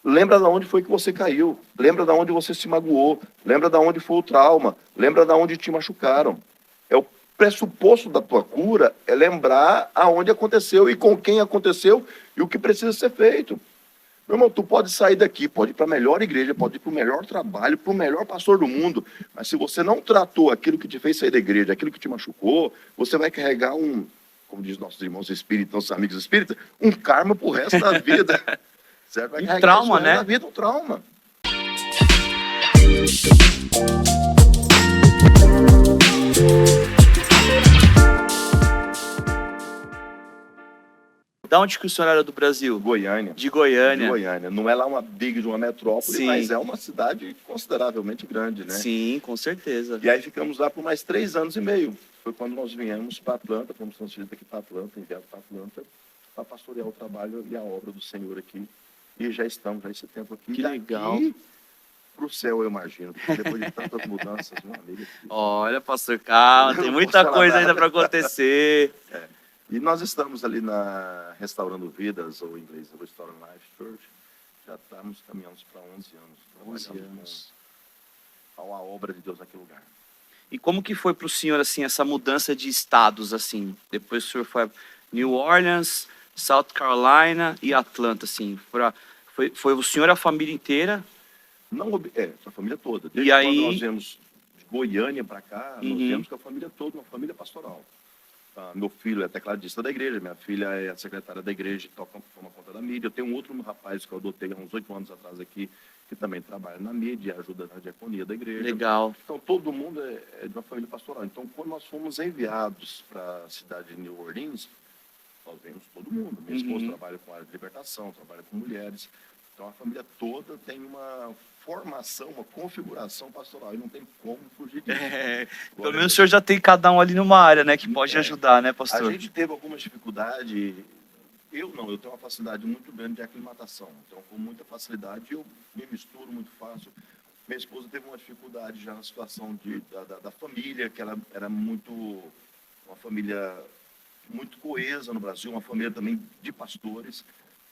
Lembra de onde foi que você caiu. Lembra de onde você se magoou. Lembra de onde foi o trauma. Lembra de onde te machucaram. É o pressuposto da tua cura é lembrar aonde aconteceu e com quem aconteceu e o que precisa ser feito. Meu irmão, tu pode sair daqui, pode ir para a melhor igreja, pode ir para o melhor trabalho, para o melhor pastor do mundo, mas se você não tratou aquilo que te fez sair da igreja, aquilo que te machucou, você vai carregar como diz nossos irmãos espíritas, nossos amigos espíritas, um karma pro resto da vida. Certo? Vai carregar trauma, isso pro resto né? da vida, um trauma. Da onde que o senhor era do Brasil? Goiânia. De Goiânia. De Goiânia. Não é lá uma big de uma metrópole, Sim. mas é uma cidade consideravelmente grande, né? Sim, com certeza. E aí ficamos lá por mais 3 anos e meio. Foi quando nós viemos para Atlanta, fomos transferidos aqui para Atlanta, enviados para Atlanta, para pastorear o trabalho e a obra do Senhor aqui. E já estamos há esse tempo aqui. Que legal. Para o céu, eu imagino. Depois de tantas mudanças, meu amigo. Olha, pastor, calma, tem muita coisa ainda para acontecer. E nós estamos ali na Restaurando Vidas, ou em inglês, Restoring Life Church. Já estamos caminhando para 11 anos. 11 anos. Com a obra de Deus naquele lugar. E como que foi para o senhor, assim, essa mudança de estados, assim? Depois o senhor foi a New Orleans, South Carolina e Atlanta, assim. Foi o senhor e a família inteira? Não, a família toda. E aí... quando nós viemos de Goiânia para cá, nós viemos com a família toda, uma família pastoral. Meu filho é tecladista da igreja, minha filha é a secretária da igreja, toma conta da mídia. Eu tenho um outro rapaz que eu adotei há uns 8 anos atrás aqui, que também trabalha na mídia, ajuda na diaconia da igreja. Legal. Então, todo mundo é de uma família pastoral. Então, quando nós fomos enviados para a cidade de New Orleans, nós vemos todo mundo. Minha esposa trabalha com a área de libertação, trabalha com mulheres. Então, a família toda tem uma formação, uma configuração pastoral. E não tem como fugir disso. Pelo menos o senhor já tem cada um ali numa área, né? Que pode ajudar, né, pastor? A gente teve algumas dificuldades. Eu tenho uma facilidade muito grande de aclimatação. Então, com muita facilidade, eu me misturo muito fácil. Minha esposa teve uma dificuldade já na situação da família, que ela era uma família muito coesa no Brasil, uma família também de pastores.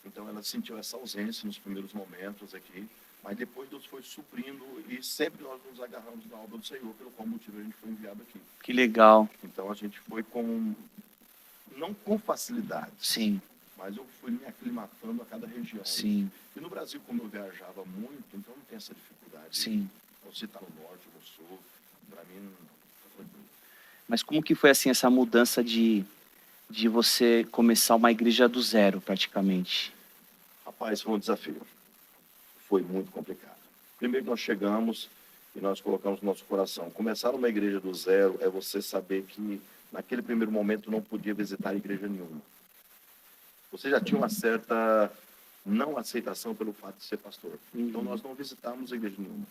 Então, ela sentiu essa ausência nos primeiros momentos aqui. Mas depois Deus foi suprindo e sempre nós nos agarramos na obra do Senhor, pelo qual motivo a gente foi enviado aqui. Que legal. Então, a gente foi não com facilidade. Sim. Mas eu fui me aclimatando a cada região. Sim. E no Brasil, como eu viajava muito, então não tem essa dificuldade. Sim. Você está no norte, no sul, para mim não foi muito. Mas como que foi assim essa mudança de você começar uma igreja do zero, praticamente? Rapaz, foi um desafio. Foi muito complicado. Primeiro nós chegamos e nós colocamos no nosso coração. Começar uma igreja do zero é você saber que naquele primeiro momento não podia visitar igreja nenhuma. Você já tinha uma certa não aceitação pelo fato de ser pastor. Então, nós não visitamos igreja nenhuma.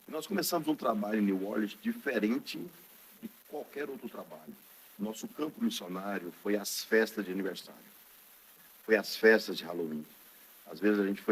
E nós começamos um trabalho em New Orleans diferente de qualquer outro trabalho. Nosso campo missionário foi as festas de aniversário. Foi as festas de Halloween. Às vezes a gente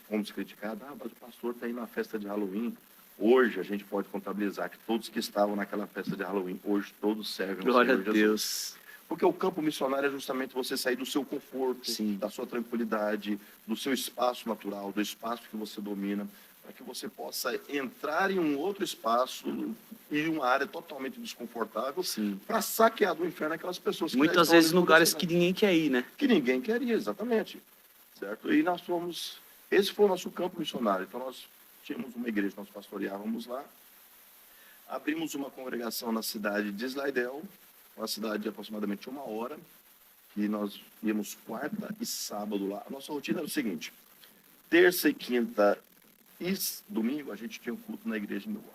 fomos criticados, mas o pastor está aí na festa de Halloween. Hoje a gente pode contabilizar que todos que estavam naquela festa de Halloween, hoje todos servem ao Glória Senhor a Jesus. Deus. Porque o campo missionário é justamente você sair do seu conforto, Sim. da sua tranquilidade, do seu espaço natural, do espaço que você domina, para que você possa entrar em um outro espaço e uma área totalmente desconfortável para saquear do inferno aquelas pessoas que Muitas vezes lugares que ninguém quer ir, né? Que ninguém queria, exatamente. Certo? E esse foi o nosso campo missionário. Então nós tínhamos uma igreja, nós pastoreávamos lá, abrimos uma congregação na cidade de Slidell, uma cidade de aproximadamente 1 hora, que nós íamos quarta e sábado lá. A nossa rotina era o seguinte: terça e quinta e domingo a gente tinha um culto na igreja de New Orleans.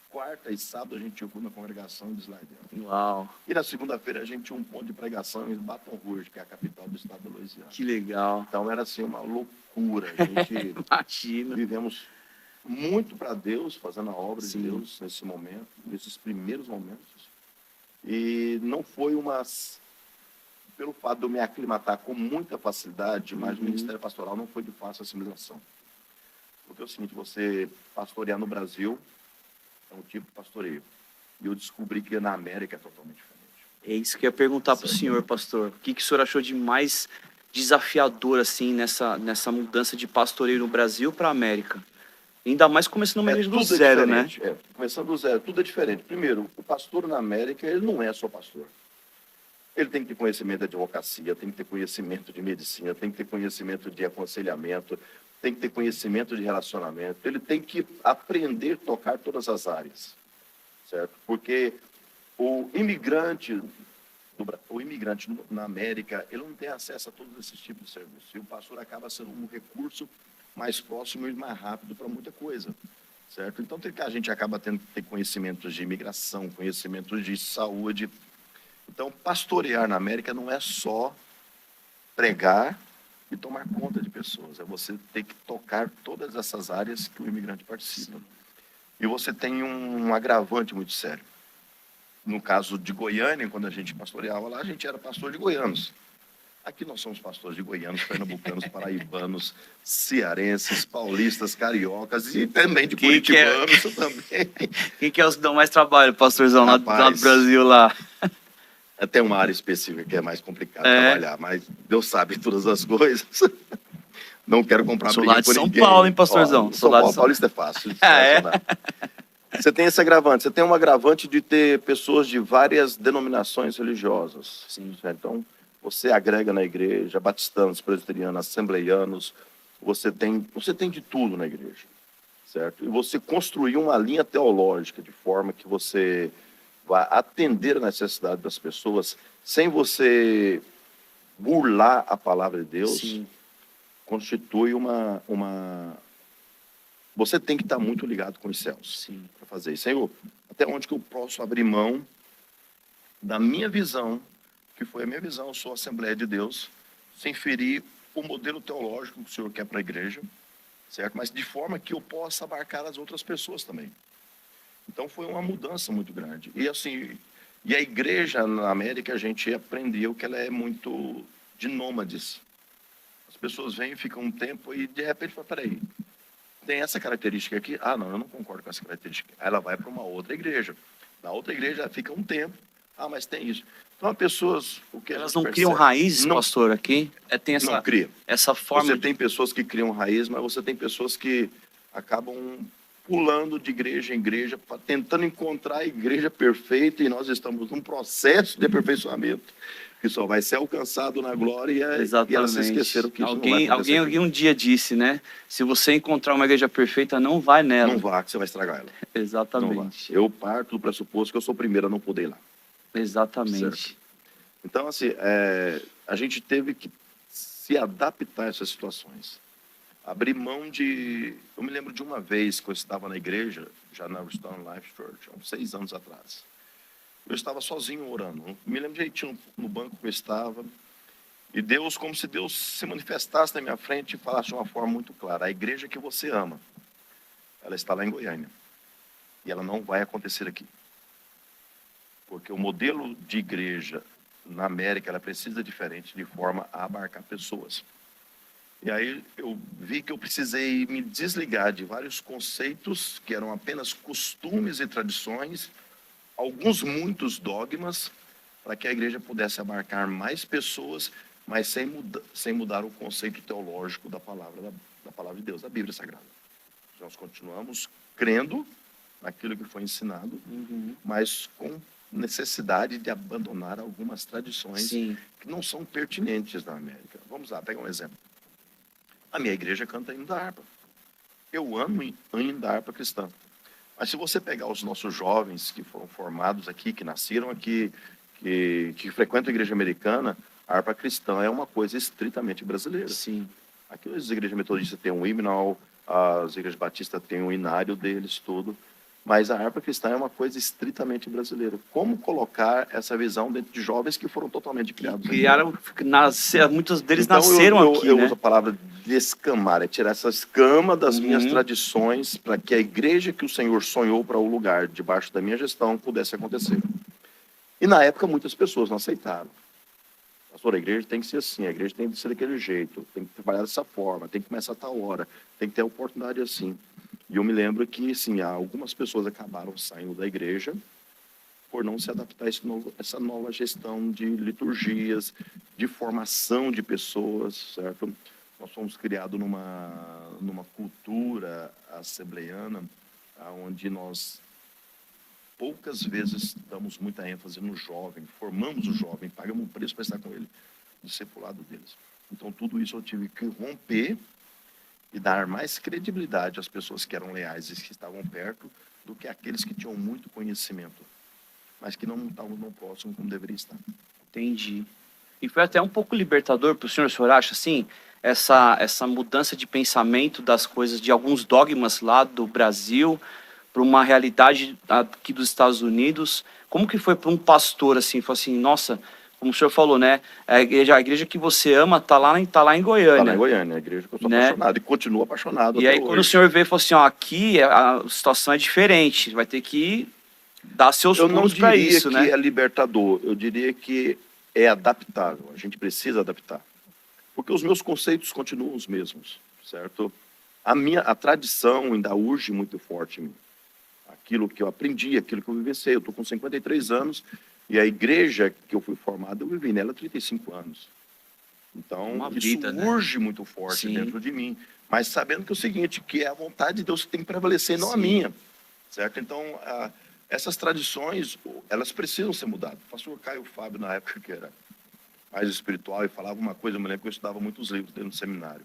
Quarta e sábado a gente tinha um culto na congregação de Slidell. Uau! E na segunda-feira a gente tinha um ponto de pregação em Baton Rouge, que é a capital do estado da Louisiana. Que legal! Então era assim uma loucura. A gente Imagina. Vivemos muito para Deus, fazendo a obra Sim. de Deus nesse momento, nesses primeiros momentos. E não foi pelo fato de eu me aclimatar com muita facilidade, mas o ministério pastoral não foi de fácil assimilação. Porque é o seguinte, você pastorear no Brasil é um tipo de pastoreio. E eu descobri que na América é totalmente diferente. É isso que eu ia perguntar para o senhor, pastor. O que o senhor achou de mais desafiador, assim, nessa mudança de pastoreio no Brasil para a América? Ainda mais começando uma igreja do Tudo é zero, né? diferente. Começando do zero, tudo é diferente. Primeiro, o pastor na América, ele não é só pastor. Ele tem que ter conhecimento de advocacia, tem que ter conhecimento de medicina, tem que ter conhecimento de aconselhamento, tem que ter conhecimento de relacionamento. Ele tem que aprender a tocar todas as áreas, certo? Porque o imigrante na América, ele não tem acesso a todos esses tipos de serviços. E o pastor acaba sendo um recurso mais próximo e mais rápido para muita coisa, certo? Então, a gente acaba tendo que ter conhecimentos de imigração, conhecimentos de saúde. Então, pastorear na América não é só pregar e tomar conta de pessoas. É você ter que tocar todas essas áreas que o imigrante participa. E você tem um agravante muito sério. No caso de Goiânia, quando a gente pastoreava lá, a gente era pastor de goianos. Aqui nós somos pastores de goianos, pernambucanos, paraibanos, cearenses, paulistas, cariocas e também de curitibanos também. Quem que é os que dão mais trabalho, pastorzão, lá do Brasil lá? Tem uma área específica que é mais complicado trabalhar, mas Deus sabe todas as coisas. Não quero comprar briga com ninguém. São Paulo, hein, pastorzão? São Paulo, Paulista é fácil de Você tem esse agravante. Você tem um agravante de ter pessoas de várias denominações religiosas. Sim. Então, você agrega na igreja, batistanos, presbiterianos, assembleianos, você tem de tudo na igreja, certo? E você construir uma linha teológica de forma que você vai atender a necessidade das pessoas sem você burlar a palavra de Deus. Sim. Constitui Você tem que estar muito ligado com os céus para fazer isso. Senhor, até onde que eu posso abrir mão da minha visão, que foi a minha visão, eu sou a Assembleia de Deus, sem ferir o modelo teológico que o Senhor quer para a igreja, certo? Mas de forma que eu possa abarcar as outras pessoas também. Então foi uma mudança muito grande. E assim, a igreja na América, a gente aprendeu que ela é muito de nômades. As pessoas vêm, ficam um tempo e de repente falam, peraí, tem essa característica aqui? Ah, não, eu não concordo com essa característica. Aí ela vai para uma outra igreja. Na outra igreja ela fica um tempo. Ah, mas tem isso. Então, as pessoas... Elas não criam raízes, pastor, aqui? Tem não cria. Essa forma... Você tem pessoas que criam raiz, mas você tem pessoas que acabam pulando de igreja em igreja, tentando encontrar a igreja perfeita, e nós estamos num processo de aperfeiçoamento que só vai ser alcançado na glória, e elas se esqueceram que isso não vai acontecer. Alguém um dia disse, né? Se você encontrar uma igreja perfeita, não vai nela. Não vá, que você vai estragar ela. Exatamente. Eu parto do pressuposto que eu sou o primeiro a não poder ir lá. Exatamente. Certo? Então, assim, a gente teve que se adaptar a essas situações. Abrir mão de... Eu me lembro de uma vez que eu estava na igreja, já na Restore Life Church, há uns 6 anos atrás. Eu estava sozinho orando. Eu me lembro direitinho no banco que eu estava. E Deus, como se Deus se manifestasse na minha frente e falasse de uma forma muito clara. A igreja que você ama, ela está lá em Goiânia. E ela não vai acontecer aqui. Porque o modelo de igreja na América, ela precisa diferente de forma a abarcar pessoas. E aí eu vi que eu precisei me desligar de vários conceitos que eram apenas costumes e tradições, muitos dogmas, para que a igreja pudesse abarcar mais pessoas, mas sem mudar o conceito teológico da palavra de Deus, da Bíblia Sagrada. Nós continuamos crendo naquilo que foi ensinado, mas com necessidade de abandonar algumas tradições que não são pertinentes na América. Vamos lá, pega um exemplo. A minha igreja canta hino da harpa. Eu amo hino da harpa cristã. Mas se você pegar os nossos jovens que foram formados aqui, que nasceram aqui, que frequentam a igreja americana, a harpa cristã é uma coisa estritamente brasileira. Sim. Aqui as igrejas metodistas têm um himnal, as igrejas batistas têm um hinário deles, tudo. Mas a harpa cristã é uma coisa estritamente brasileira. Como colocar essa visão dentro de jovens que foram totalmente criados aqui? Muitos deles nasceram aqui, eu uso a palavra descamar, é tirar essa escama das minhas tradições para que a igreja que o Senhor sonhou para o lugar debaixo da minha gestão pudesse acontecer. E na época muitas pessoas não aceitaram. Pastor, a igreja tem que ser assim, a igreja tem que ser daquele jeito, tem que trabalhar dessa forma, tem que começar a tal hora, tem que ter a oportunidade assim. E eu me lembro que, sim, algumas pessoas acabaram saindo da igreja por não se adaptar a essa nova gestão de liturgias, de formação de pessoas, certo? Nós fomos criados numa cultura assembleiana, onde nós poucas vezes damos muita ênfase no jovem, formamos o jovem, pagamos um preço para estar com ele, discipulado deles. Então, tudo isso eu tive que romper e dar mais credibilidade às pessoas que eram leais e que estavam perto do que aqueles que tinham muito conhecimento, mas que não estavam no próximo como deveria estar. Entendi. E foi até um pouco libertador para o senhor acha, assim, essa mudança de pensamento das coisas, de alguns dogmas lá do Brasil para uma realidade aqui dos Estados Unidos. Como que foi para um pastor, assim, falou assim, nossa, como o senhor falou, né, a igreja que você ama tá lá em Goiânia. Está lá em Goiânia, a igreja que eu sou apaixonado e continuo apaixonado E até aí quando o hoje. senhor veio e falou assim, ó, aqui a situação é diferente, vai ter que dar seus Eu não pulos para diria isso, que né? é libertador, eu diria que é adaptável, a gente precisa adaptar. Porque os meus conceitos continuam os mesmos, certo? A tradição ainda urge muito forte em mim. Aquilo que eu aprendi, aquilo que eu vivenciei. Eu estou com 53 anos e a igreja que eu fui formado, eu vivi nela há 35 anos. Então, Uma isso vida, né? urge muito forte Sim. dentro de mim. Mas sabendo que é o seguinte, que é a vontade de Deus que tem que prevalecer, não a Sim. minha. Certo? Então, essas tradições, elas precisam ser mudadas. O pastor Caio Fábio, na época que era mais espiritual, e falava uma coisa, eu me lembro que eu estudava muitos livros dentro do seminário.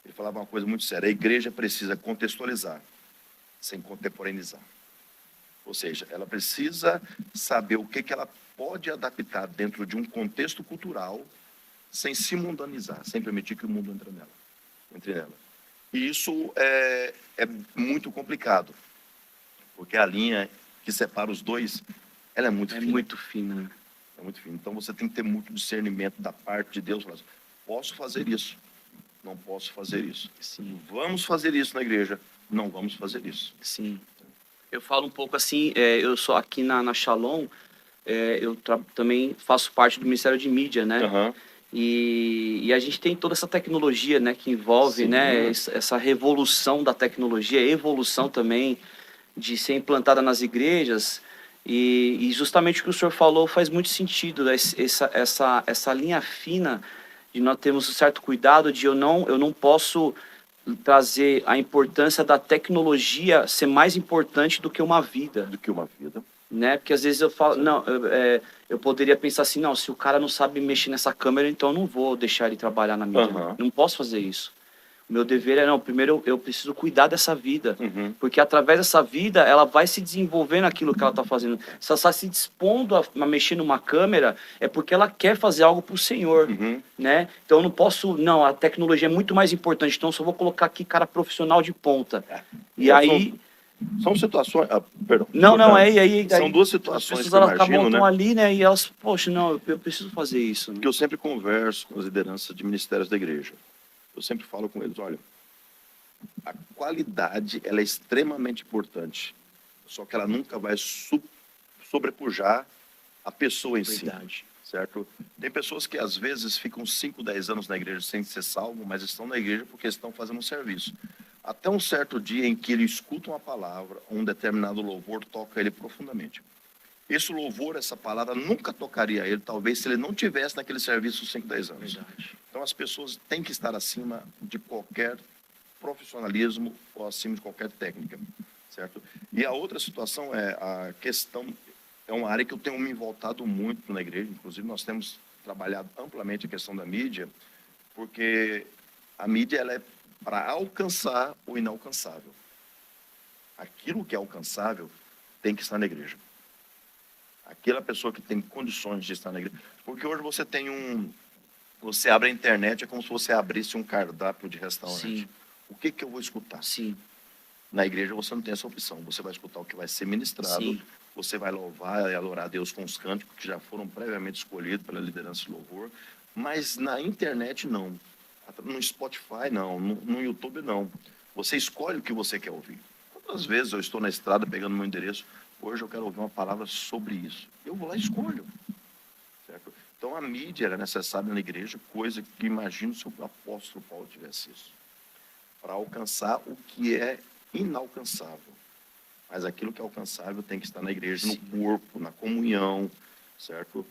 Ele falava uma coisa muito séria, a igreja precisa contextualizar, sem contemporaneizar. Ou seja, ela precisa saber o que ela pode adaptar dentro de um contexto cultural, sem se mundanizar, sem permitir que o mundo entre nela. E isso é muito complicado, porque a linha que separa os dois, ela é muito fina. Muito fina, né? É muito fino. Então você tem que ter muito discernimento da parte de Deus. Posso fazer isso? Não posso fazer isso. Sim. Vamos fazer isso na igreja? Não vamos fazer isso. Sim. Eu falo um pouco assim, eu sou aqui na Shalom, eu também faço parte do Ministério de Mídia, né? Uhum. E a gente tem toda essa tecnologia, né, que envolve, Sim. né, essa revolução da tecnologia, evolução também de ser implantada nas igrejas. E justamente o que o senhor falou faz muito sentido, né? Essa linha fina de nós termos um certo cuidado de eu não posso trazer a importância da tecnologia ser mais importante do que uma vida, Do que uma vida. né? Porque às vezes eu falo, não, eu poderia pensar assim, não, se o cara não sabe mexer nessa câmera, então eu não vou deixar ele trabalhar na mídia. Uhum. Não posso fazer isso. O meu dever não, primeiro eu preciso cuidar dessa vida, Uhum. porque através dessa vida ela vai se desenvolvendo aquilo que ela está fazendo. Se ela está se dispondo a mexer numa câmera, é porque ela quer fazer algo para o Senhor, Uhum. né? Então eu não posso, não, a tecnologia é muito mais importante, então eu só vou colocar aqui cara profissional de ponta. E aí... São situações... perdão. Não, São duas as situações pessoas que eu elas acabam imagino, estão né? ali, né? E elas, poxa, não, eu preciso fazer isso. Né? Que eu sempre converso com as lideranças de ministérios da igreja. Eu sempre falo com eles, olha, a qualidade ela é extremamente importante, só que ela nunca vai sobrepujar a pessoa em Verdade. si, certo? Tem pessoas que às vezes ficam 5, 10 anos na igreja sem ser salvo, mas estão na igreja porque estão fazendo um serviço. Até um certo dia em que ele escuta uma palavra, um determinado louvor toca ele profundamente. Esse louvor, essa palavra, nunca tocaria ele, talvez, se ele não tivesse naquele serviço 5, 10 anos. Verdade. Então, as pessoas têm que estar acima de qualquer profissionalismo ou acima de qualquer técnica, certo? E a outra situação é a questão, é uma área que eu tenho me voltado muito na igreja, inclusive nós temos trabalhado amplamente a questão da mídia, porque a mídia ela é para alcançar o inalcançável. Aquilo que é alcançável tem que estar na igreja. Aquela pessoa que tem condições de estar na igreja. Porque hoje você tem você abre a internet, é como se você abrisse um cardápio de restaurante. Sim. O que eu vou escutar? Sim. Na igreja você não tem essa opção. Você vai escutar o que vai ser ministrado. Sim. Você vai louvar e adorar a Deus com os cânticos que já foram previamente escolhidos pela liderança de louvor. Mas na internet, não. No Spotify, não. No YouTube, não. Você escolhe o que você quer ouvir. Quantas vezes eu estou na estrada pegando meu endereço, hoje eu quero ouvir uma palavra sobre isso. Eu vou lá e escolho. Certo? Então a mídia era necessária na igreja, coisa que imagino se o apóstolo Paulo tivesse isso. Para alcançar o que é inalcançável. Mas aquilo que é alcançável tem que estar na igreja, no corpo, na comunhão, certo?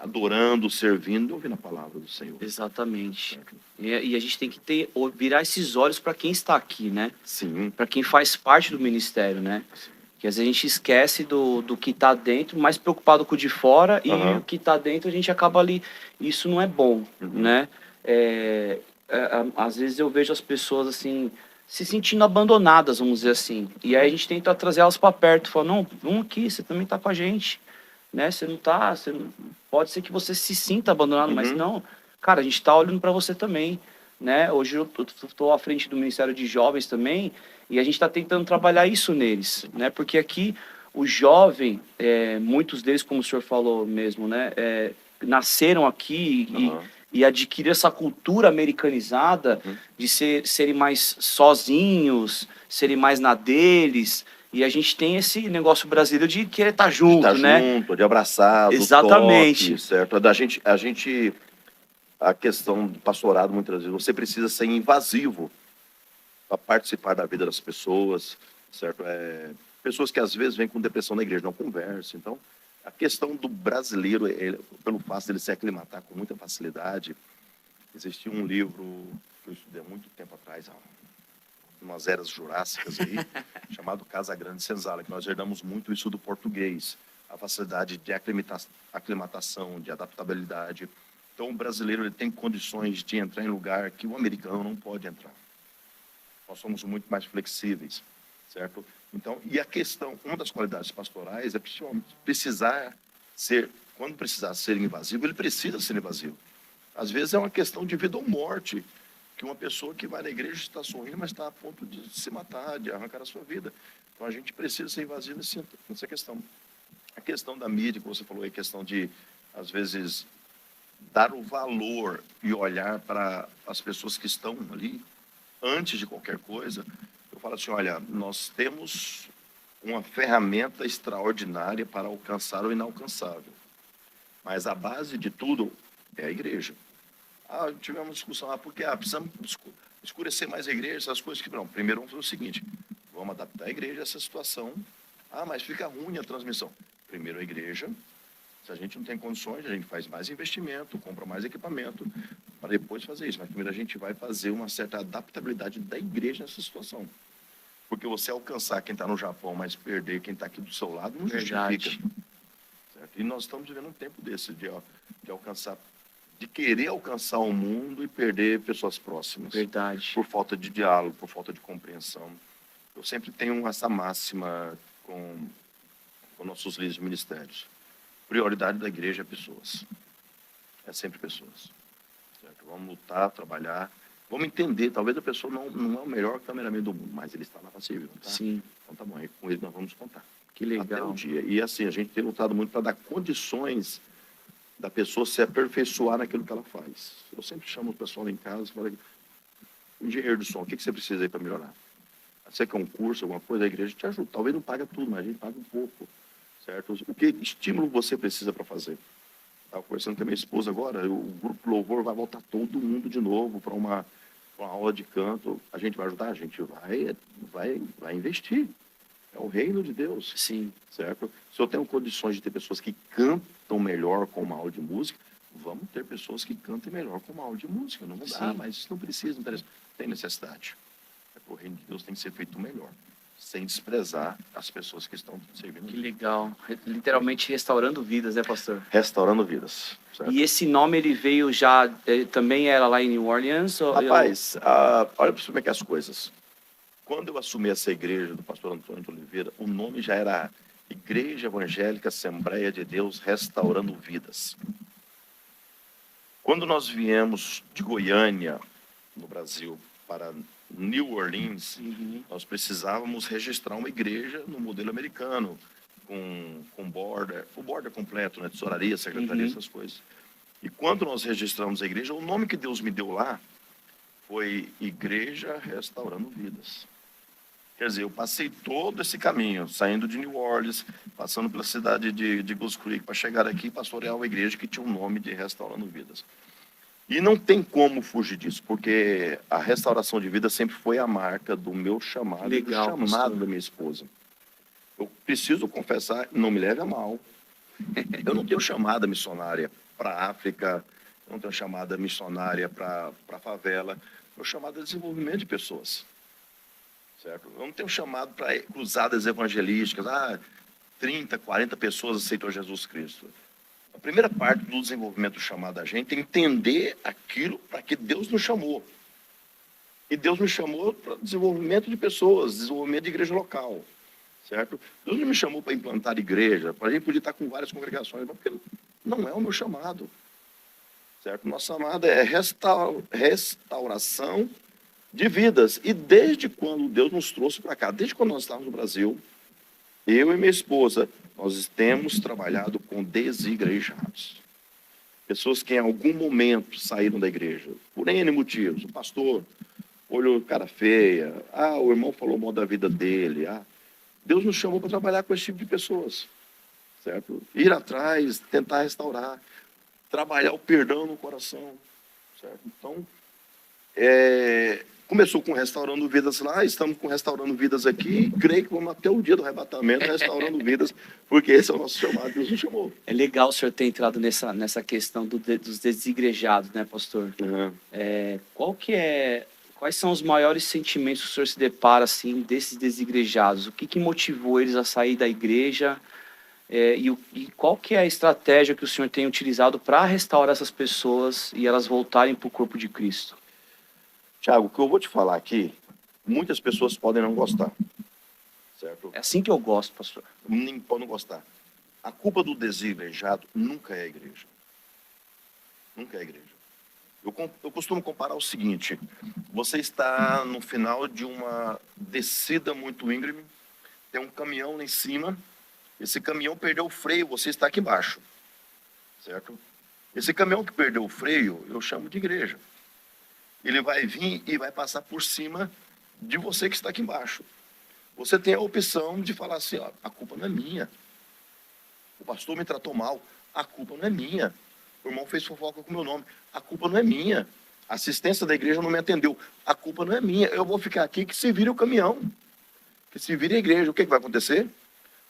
Adorando, servindo e ouvindo a palavra do Senhor. Exatamente. Certo? E a gente tem que virar esses olhos para quem está aqui, né? Sim. Para quem faz parte do ministério, né? Sim. Que às vezes a gente esquece do que está dentro, mais preocupado com o de fora, e o que está dentro a gente acaba ali. Isso não é bom, né? Às vezes eu vejo as pessoas assim, se sentindo abandonadas, vamos dizer assim. E aí a gente tenta trazer elas para perto, fala, não, vamos aqui, você também está com a gente, né? Você não tá, pode ser que você se sinta abandonado, mas não, cara, a gente está olhando para você também, né? Hoje eu estou à frente do Ministério de Jovens também, e a gente está tentando trabalhar isso neles, né? Porque aqui o jovem, muitos deles, como o senhor falou mesmo, né? Nasceram aqui e adquiriram essa cultura americanizada de serem mais sozinhos, serem mais na deles. E a gente tem esse negócio brasileiro de querer estar junto, de estar né? junto, de abraçar, Exatamente. do toque, certo? A questão do pastorado, muitas vezes, você precisa ser invasivo para participar da vida das pessoas, certo? Pessoas que às vezes vêm com depressão na igreja, não conversam. Então, a questão do brasileiro, pelo fato de ele se aclimatar com muita facilidade, existia um livro que eu estudei há muito tempo atrás, umas eras jurássicas aí, chamado Casa Grande Senzala, que nós herdamos muito isso do português, a facilidade de aclimatação, de adaptabilidade. Então, o brasileiro ele tem condições de entrar em lugar que o americano não pode entrar. Nós somos muito mais flexíveis, certo? Então, e a questão, uma das qualidades pastorais é precisar ser, quando precisar ser invasivo, ele precisa ser invasivo. Às vezes é uma questão de vida ou morte, que uma pessoa que vai na igreja está sorrindo, mas está a ponto de se matar, de arrancar a sua vida. Então, a gente precisa ser invasivo nessa questão. A questão da mídia, que você falou, é a questão de, às vezes, dar o valor e olhar para as pessoas que estão ali, antes de qualquer coisa. Eu falo assim, olha, nós temos uma ferramenta extraordinária para alcançar o inalcançável. Mas a base de tudo é a igreja. Tivemos uma discussão, porque precisamos escurecer mais a igreja, essas coisas que não. Primeiro vamos fazer o seguinte, vamos adaptar a igreja a essa situação. Mas fica ruim a transmissão. Primeiro a igreja, se a gente não tem condições, a gente faz mais investimento, compra mais equipamento, para depois fazer isso. Mas primeiro a gente vai fazer uma certa adaptabilidade da igreja nessa situação. Porque você alcançar quem está no Japão, mas perder quem está aqui do seu lado, não justifica. Certo? E nós estamos vivendo um tempo desse, de alcançar, de querer alcançar o mundo e perder pessoas próximas. Verdade. Por falta de diálogo, por falta de compreensão. Eu sempre tenho essa máxima com nossos líderes de ministérios. Prioridade da igreja é pessoas. É sempre pessoas. Certo? Vamos lutar, trabalhar. Vamos entender. Talvez a pessoa não é o melhor cameraman do mundo, mas ele está lá para servir. Tá? Sim. Então tá bom, com ele nós vamos contar. Que legal. Até o dia. E assim, a gente tem lutado muito para dar condições da pessoa se aperfeiçoar naquilo que ela faz. Eu sempre chamo o pessoal lá em casa e falo, engenheiro do som, o que você precisa aí para melhorar? Você quer um curso, alguma coisa, a igreja te ajuda. Talvez não paga tudo, mas a gente paga um pouco. Certo? O que estímulo você precisa para fazer? Estava conversando com a minha esposa agora, o grupo Louvor vai voltar todo mundo de novo para uma aula de canto. A gente vai ajudar? A gente vai investir. É o reino de Deus. Sim. Certo? Se eu tenho condições de ter pessoas que cantam melhor com uma aula de música, vamos ter pessoas que cantem melhor com uma aula de música. Não dá, mas isso não precisa, não interessa. Tem necessidade. O reino de Deus tem que ser feito melhor, sem desprezar as pessoas que estão servindo. Que legal. Literalmente restaurando vidas, né, pastor? Restaurando vidas. Certo? E esse nome, ele veio já, também era lá em New Orleans? Rapaz, olha para você como é que é as coisas. Quando eu assumi essa igreja do pastor Antônio de Oliveira, o nome já era Igreja Evangélica Assembleia de Deus Restaurando Vidas. Quando nós viemos de Goiânia, no Brasil, para New Orleans, nós precisávamos registrar uma igreja no modelo americano, com border, o border completo, né, tesouraria, secretaria, essas coisas. E quando nós registramos a igreja, o nome que Deus me deu lá foi Igreja Restaurando Vidas. Quer dizer, eu passei todo esse caminho, saindo de New Orleans, passando pela cidade de Goose Creek, para chegar aqui e pastorear uma igreja que tinha um nome de Restaurando Vidas. E não tem como fugir disso, porque a restauração de vida sempre foi a marca do meu chamado, legal, e do chamado da minha esposa. Eu preciso confessar, não me leve a mal. Eu não tenho chamada missionária para a África, eu não tenho chamada missionária para a favela, eu chamado de desenvolvimento de pessoas. Certo? Eu não tenho chamado para cruzadas evangelísticas, 30, 40 pessoas aceitam Jesus Cristo. A primeira parte do desenvolvimento do chamado da gente é entender aquilo para que Deus nos chamou. E Deus me chamou para desenvolvimento de pessoas, desenvolvimento de igreja local. Certo? Deus não me chamou para implantar igreja, para a gente poder estar com várias congregações, porque não é o meu chamado. Certo? Nosso chamado é restauração de vidas. E desde quando Deus nos trouxe para cá, desde quando nós estávamos no Brasil, eu e minha esposa, nós temos trabalhado com desigrejados. Pessoas que em algum momento saíram da igreja, por N motivos. O pastor olhou cara feia, o irmão falou mal da vida dele, Deus nos chamou para trabalhar com esse tipo de pessoas, certo? Ir atrás, tentar restaurar, trabalhar o perdão no coração, certo? Então, começou com Restaurando Vidas lá, estamos com Restaurando Vidas aqui, e creio que vamos até o dia do arrebatamento restaurando vidas, porque esse é o nosso chamado, Deus nos chamou. É legal o senhor ter entrado nessa questão dos desigrejados, né, pastor? Uhum. Quais são os maiores sentimentos que o senhor se depara, assim, desses desigrejados? O que motivou eles a sair da igreja? E qual que é a estratégia que o senhor tem utilizado para restaurar essas pessoas e elas voltarem para o corpo de Cristo? Tiago, o que eu vou te falar aqui, muitas pessoas podem não gostar, certo? É assim que eu gosto, pastor. Nem podem não gostar. A culpa do desigrejado nunca é a igreja. Nunca é a igreja. Eu costumo comparar o seguinte: você está no final de uma descida muito íngreme, tem um caminhão lá em cima, esse caminhão perdeu o freio, você está aqui embaixo, certo? Esse caminhão que perdeu o freio, eu chamo de igreja. Ele vai vir e vai passar por cima de você que está aqui embaixo. Você tem a opção de falar assim, a culpa não é minha. O pastor me tratou mal, a culpa não é minha. O irmão fez fofoca com o meu nome, a culpa não é minha. A assistência da igreja não me atendeu, a culpa não é minha. Eu vou ficar aqui que se vire o caminhão, que se vire a igreja. O que vai acontecer?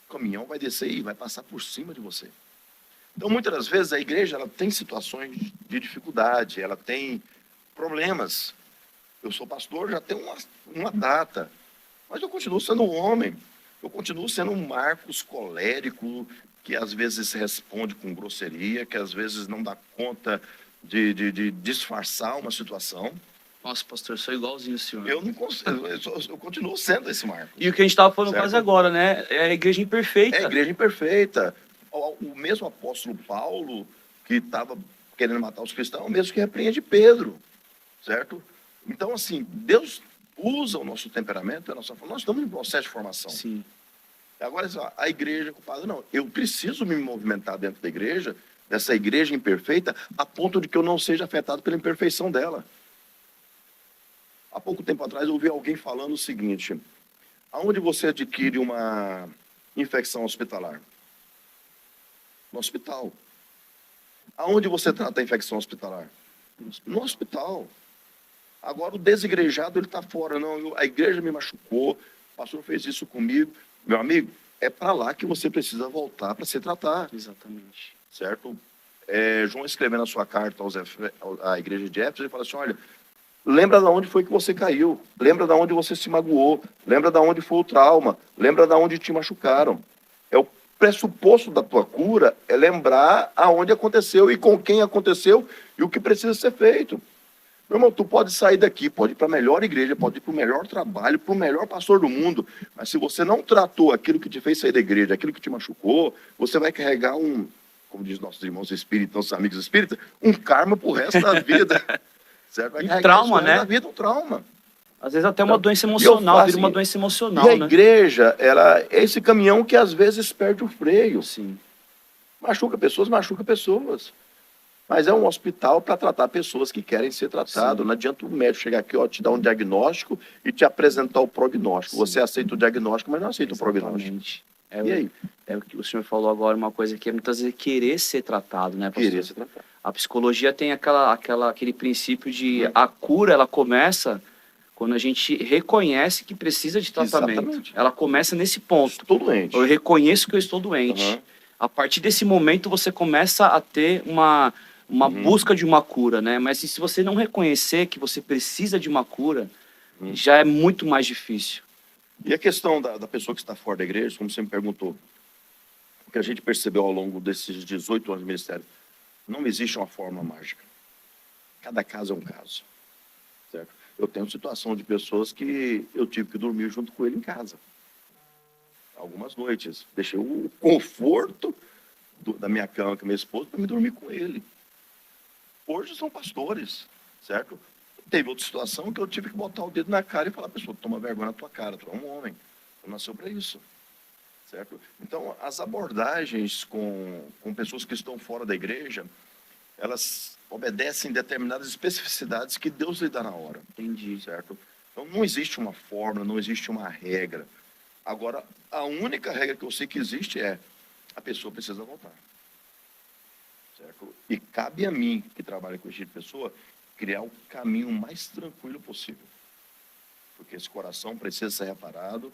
O caminhão vai descer e vai passar por cima de você. Então, muitas das vezes, a igreja ela tem situações de dificuldade, ela tem problemas. Eu sou pastor, já tenho uma data, mas eu continuo sendo um homem, eu continuo sendo um Marcos colérico, que às vezes responde com grosseria, que às vezes não dá conta de disfarçar uma situação. Nossa, pastor, eu sou igualzinho o senhor. Eu não consigo, eu continuo sendo esse Marcos. E o que a gente estava falando Certo? quase agora, né? É a igreja imperfeita. É a igreja imperfeita. O mesmo apóstolo Paulo, que estava querendo matar os cristãos, é o mesmo que repreende Pedro, certo? Então, assim, Deus usa o nosso temperamento, nós estamos em processo de formação. Sim. Agora, a igreja é culpada. Não, eu preciso me movimentar dentro da igreja, dessa igreja imperfeita, a ponto de que eu não seja afetado pela imperfeição dela. Há pouco tempo atrás, eu ouvi alguém falando o seguinte: aonde você adquire uma infecção hospitalar? No hospital. Aonde você trata a infecção hospitalar? No hospital. Agora, o desigrejado, ele está fora. Não, a igreja me machucou, o pastor fez isso comigo. Meu amigo, é para lá que você precisa voltar para se tratar. Exatamente. Certo? João escrevendo a sua carta à igreja de Éfeso, ele fala assim, olha, lembra de onde foi que você caiu, lembra de onde você se magoou, lembra de onde foi o trauma, lembra de onde te machucaram. O pressuposto da tua cura é lembrar aonde aconteceu e com quem aconteceu e o que precisa ser feito. Meu irmão, tu pode sair daqui, pode ir para a melhor igreja, pode ir para o melhor trabalho, para o melhor pastor do mundo, mas se você não tratou aquilo que te fez sair da igreja, aquilo que te machucou, você vai carregar como diz nossos irmãos espíritas, nossos amigos espíritas, um karma pro resto da vida. Certo? Vai Um trauma, né? Da vida, um trauma. Às vezes até uma doença emocional, vira uma doença emocional, né? E a igreja, ela é esse caminhão que às vezes perde o freio. Sim. Machuca pessoas. Mas é um hospital para tratar pessoas que querem ser tratadas. Não adianta o médico chegar aqui, te dar um diagnóstico e te apresentar o prognóstico. Sim. Você aceita o diagnóstico, mas não aceita o prognóstico. E aí? É o que o senhor falou agora, uma coisa que é muitas vezes querer ser tratado, né, pastor? Querer ser tratado. A psicologia tem aquele princípio de a cura, ela começa Quando a gente reconhece que precisa de tratamento. Exatamente. Ela começa nesse ponto. Estou doente. Eu reconheço que eu estou doente. Aham. A partir desse momento, você começa a ter uma busca de uma cura, né? Mas se você não reconhecer que você precisa de uma cura, já é muito mais difícil. E a questão da pessoa que está fora da igreja, como você me perguntou, o que a gente percebeu ao longo desses 18 anos de ministério, não existe uma fórmula mágica. Cada caso é um caso, certo? Eu tenho situação de pessoas que eu tive que dormir junto com ele em casa. Algumas noites. Deixei o conforto da minha cama com a minha esposa para me dormir com ele. Hoje são pastores, certo? Teve outra situação que eu tive que botar o dedo na cara e falar, pessoa, toma vergonha na tua cara, tu é um homem, tu nasceu para isso, certo? Então, as abordagens com pessoas que estão fora da igreja, elas obedecem determinadas especificidades que Deus lhe dá na hora. Entendi. Certo? Então, não existe uma fórmula, não existe uma regra. Agora, a única regra que eu sei que existe é a pessoa precisa voltar. Certo? E cabe a mim, que trabalho com esse tipo de pessoa, criar o caminho mais tranquilo possível. Porque esse coração precisa ser reparado,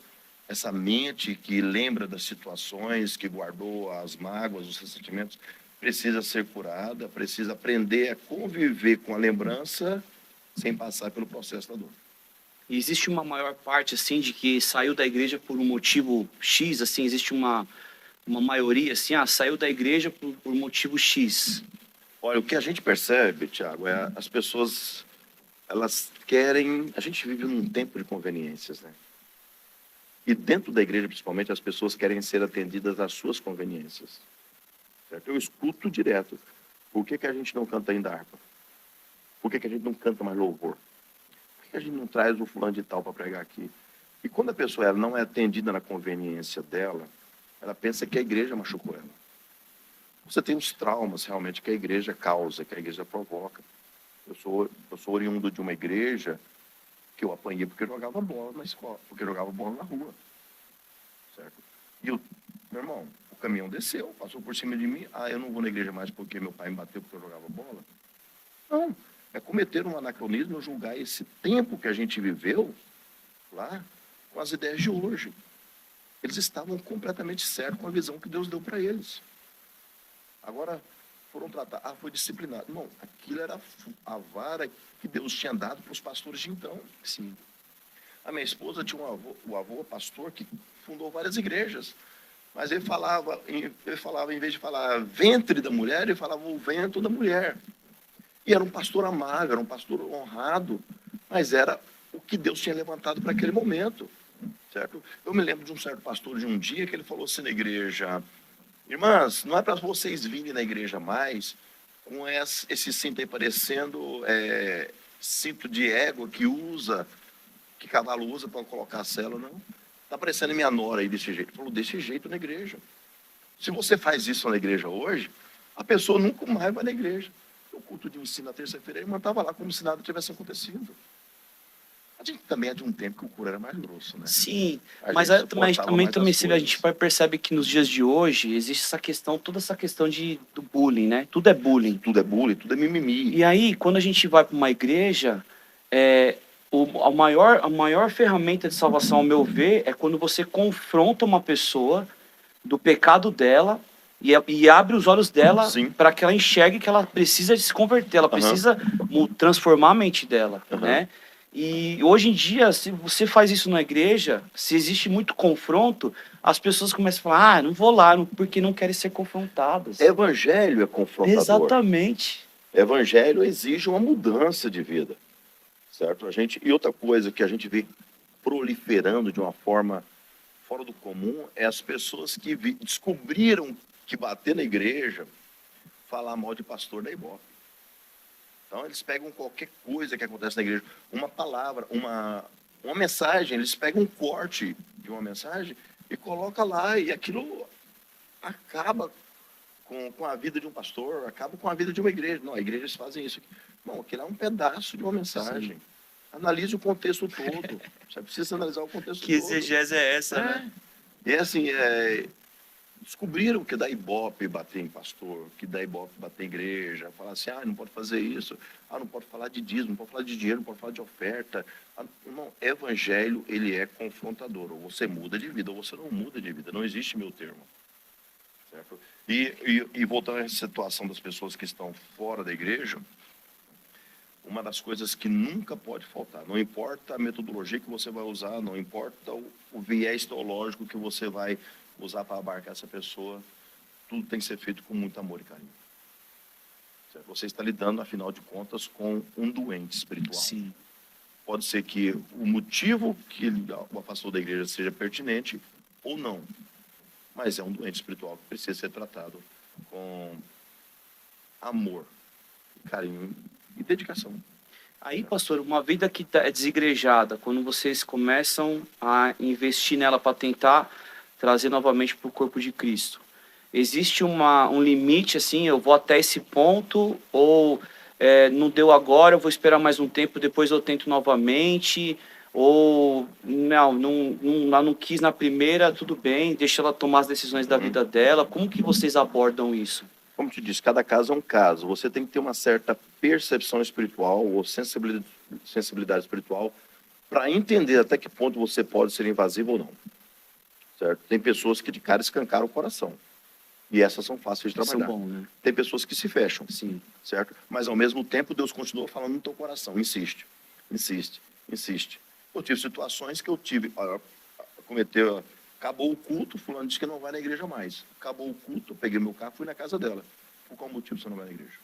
essa mente que lembra das situações, que guardou as mágoas, os ressentimentos, precisa ser curada, precisa aprender a conviver com a lembrança sem passar pelo processo da dor. E existe uma maior parte, assim, de que saiu da igreja por um motivo X, assim, existe uma maioria, assim, saiu da igreja por motivo X. Olha, o que a gente percebe, Tiago, é as pessoas, elas querem... A gente vive num tempo de conveniências, né? E dentro da igreja, principalmente, as pessoas querem ser atendidas às suas conveniências. Certo? Eu escuto direto. Por que a gente não canta ainda harpa? Por que a gente não canta mais louvor? Por que a gente não traz o fulano de tal para pregar aqui? E quando a pessoa ela não é atendida na conveniência dela, ela pensa que a igreja machucou ela. Você tem os traumas, realmente, que a igreja causa, que a igreja provoca. Eu sou oriundo de uma igreja que eu apanhei porque eu jogava bola na escola, porque eu jogava bola na rua. Certo? E meu irmão, o caminhão desceu, passou por cima de mim. Eu não vou na igreja mais porque meu pai me bateu porque eu jogava bola. Não, é cometer um anacronismo, julgar esse tempo que a gente viveu lá com as ideias de hoje. Eles estavam completamente certos com a visão que Deus deu para eles. Agora, foram tratar, foi disciplinado. Não, aquilo era a vara que Deus tinha dado para os pastores de então. Sim. A minha esposa tinha o avô pastor que fundou várias igrejas. Mas ele falava, em vez de falar ventre da mulher, ele falava o vento da mulher. E era um pastor amável, era um pastor honrado, mas era o que Deus tinha levantado para aquele momento. Certo? Eu me lembro de um certo pastor de um dia que ele falou assim na igreja: irmãs, não é para vocês virem na igreja mais com esse cinto aí parecendo cinto de égua que cavalo usa para colocar a célula, não. Está parecendo minha nora aí desse jeito. Ele falou, desse jeito na igreja. Se você faz isso na igreja hoje, a pessoa nunca mais vai na igreja. O culto de ensino na terça-feira, a irmã estava lá como se nada tivesse acontecido. A gente também é de um tempo que o cura era mais grosso, né? Sim, mas também a gente percebe que nos dias de hoje existe essa questão, toda essa questão do bullying, né? Tudo é bullying. Tudo é bullying, tudo é mimimi. E aí, quando a gente vai para uma igreja, a maior ferramenta de salvação, ao meu ver, é quando você confronta uma pessoa do pecado dela e abre os olhos dela para que ela enxergue que ela precisa de se converter, ela precisa transformar a mente dela, né? E hoje em dia, se você faz isso na igreja, se existe muito confronto, as pessoas começam a falar, não vou lá, porque não querem ser confrontadas. Evangelho é confrontador. Exatamente. Evangelho exige uma mudança de vida, certo? E outra coisa que a gente vê proliferando de uma forma fora do comum é as pessoas que descobriram que bater na igreja, falar mal de pastor da Ibope. Então, eles pegam qualquer coisa que acontece na igreja, uma palavra, uma mensagem, eles pegam um corte de uma mensagem e colocam lá, e aquilo acaba com a vida de um pastor, acaba com a vida de uma igreja. Não, igrejas fazem isso. Não, aquilo é um pedaço de uma mensagem. Sim. Analise o contexto todo. Você precisa analisar o contexto todo. Que exegese é essa, né? E assim, descobriram que dá ibope bater em pastor, que dá ibope bater em igreja, falar assim, não pode fazer isso, não pode falar de dízimo, não pode falar de dinheiro, não pode falar de oferta. Irmão, evangelho, ele é confrontador, ou você muda de vida, ou você não muda de vida, não existe meio termo. Certo? E voltando à situação das pessoas que estão fora da igreja, uma das coisas que nunca pode faltar, não importa a metodologia que você vai usar, não importa o viés teológico que você vai usar para abarcar essa pessoa, tudo tem que ser feito com muito amor e carinho. Certo? Você está lidando, afinal de contas, com um doente espiritual. Sim. Pode ser que o motivo que ele o afastou da igreja seja pertinente ou não, mas é um doente espiritual que precisa ser tratado com amor, carinho e dedicação. Aí, pastor, uma vida que é desigrejada, quando vocês começam a investir nela para tentar trazer novamente para o corpo de Cristo, existe um limite, assim, eu vou até esse ponto, ou não deu agora, eu vou esperar mais um tempo, depois eu tento novamente, ou ela não quis na primeira, tudo bem, deixa ela tomar as decisões da vida dela. Como que vocês abordam isso? Como te disse, cada caso é um caso. Você tem que ter uma certa percepção espiritual ou sensibilidade espiritual para entender até que ponto você pode ser invasivo ou não. Certo? Tem pessoas que de cara escancaram o coração. E essas são fáceis de trabalhar. São bom, né? Tem pessoas que se fecham. Sim. Certo? Mas ao mesmo tempo Deus continua falando no teu coração. Insiste, insiste, insiste. Eu tive situações que eu tive... Acabou o culto, fulano disse que não vai na igreja mais. Acabou o culto, eu peguei meu carro e fui na casa dela. Por qual motivo você não vai na igreja?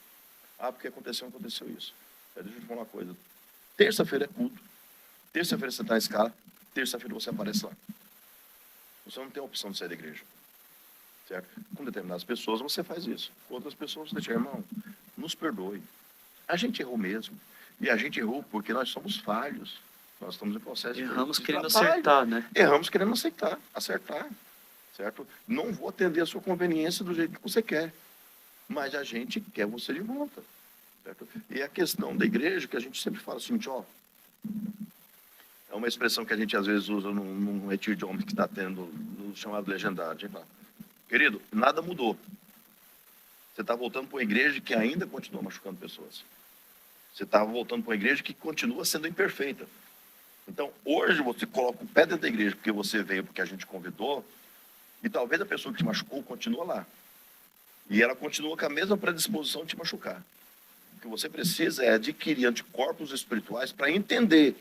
Porque aconteceu isso. Deixa eu te falar uma coisa. Terça-feira é culto. Terça-feira você está na escala. Terça-feira você aparece lá. Você não tem a opção de sair da igreja. Certo? Com determinadas pessoas você faz isso. Com outras pessoas você diz, irmão, nos perdoe. A gente errou mesmo. E a gente errou porque nós somos falhos. Nós estamos em processo Erramos de querendo trabalho. acertar, né? Erramos querendo acertar. Certo? Não vou atender a sua conveniência do jeito que você quer. Mas a gente quer você de volta. Certo? E a questão da igreja, que a gente sempre fala assim, é uma expressão que a gente às vezes usa num retiro de homens que está tendo, no chamado legendário. A gente fala, querido, nada mudou. Você está voltando para uma igreja que ainda continua machucando pessoas. Você está voltando para uma igreja que continua sendo imperfeita. Então, hoje você coloca o pé dentro da igreja porque você veio, porque a gente convidou, e talvez a pessoa que te machucou continua lá. E ela continua com a mesma predisposição de te machucar. O que você precisa é adquirir anticorpos espirituais para entender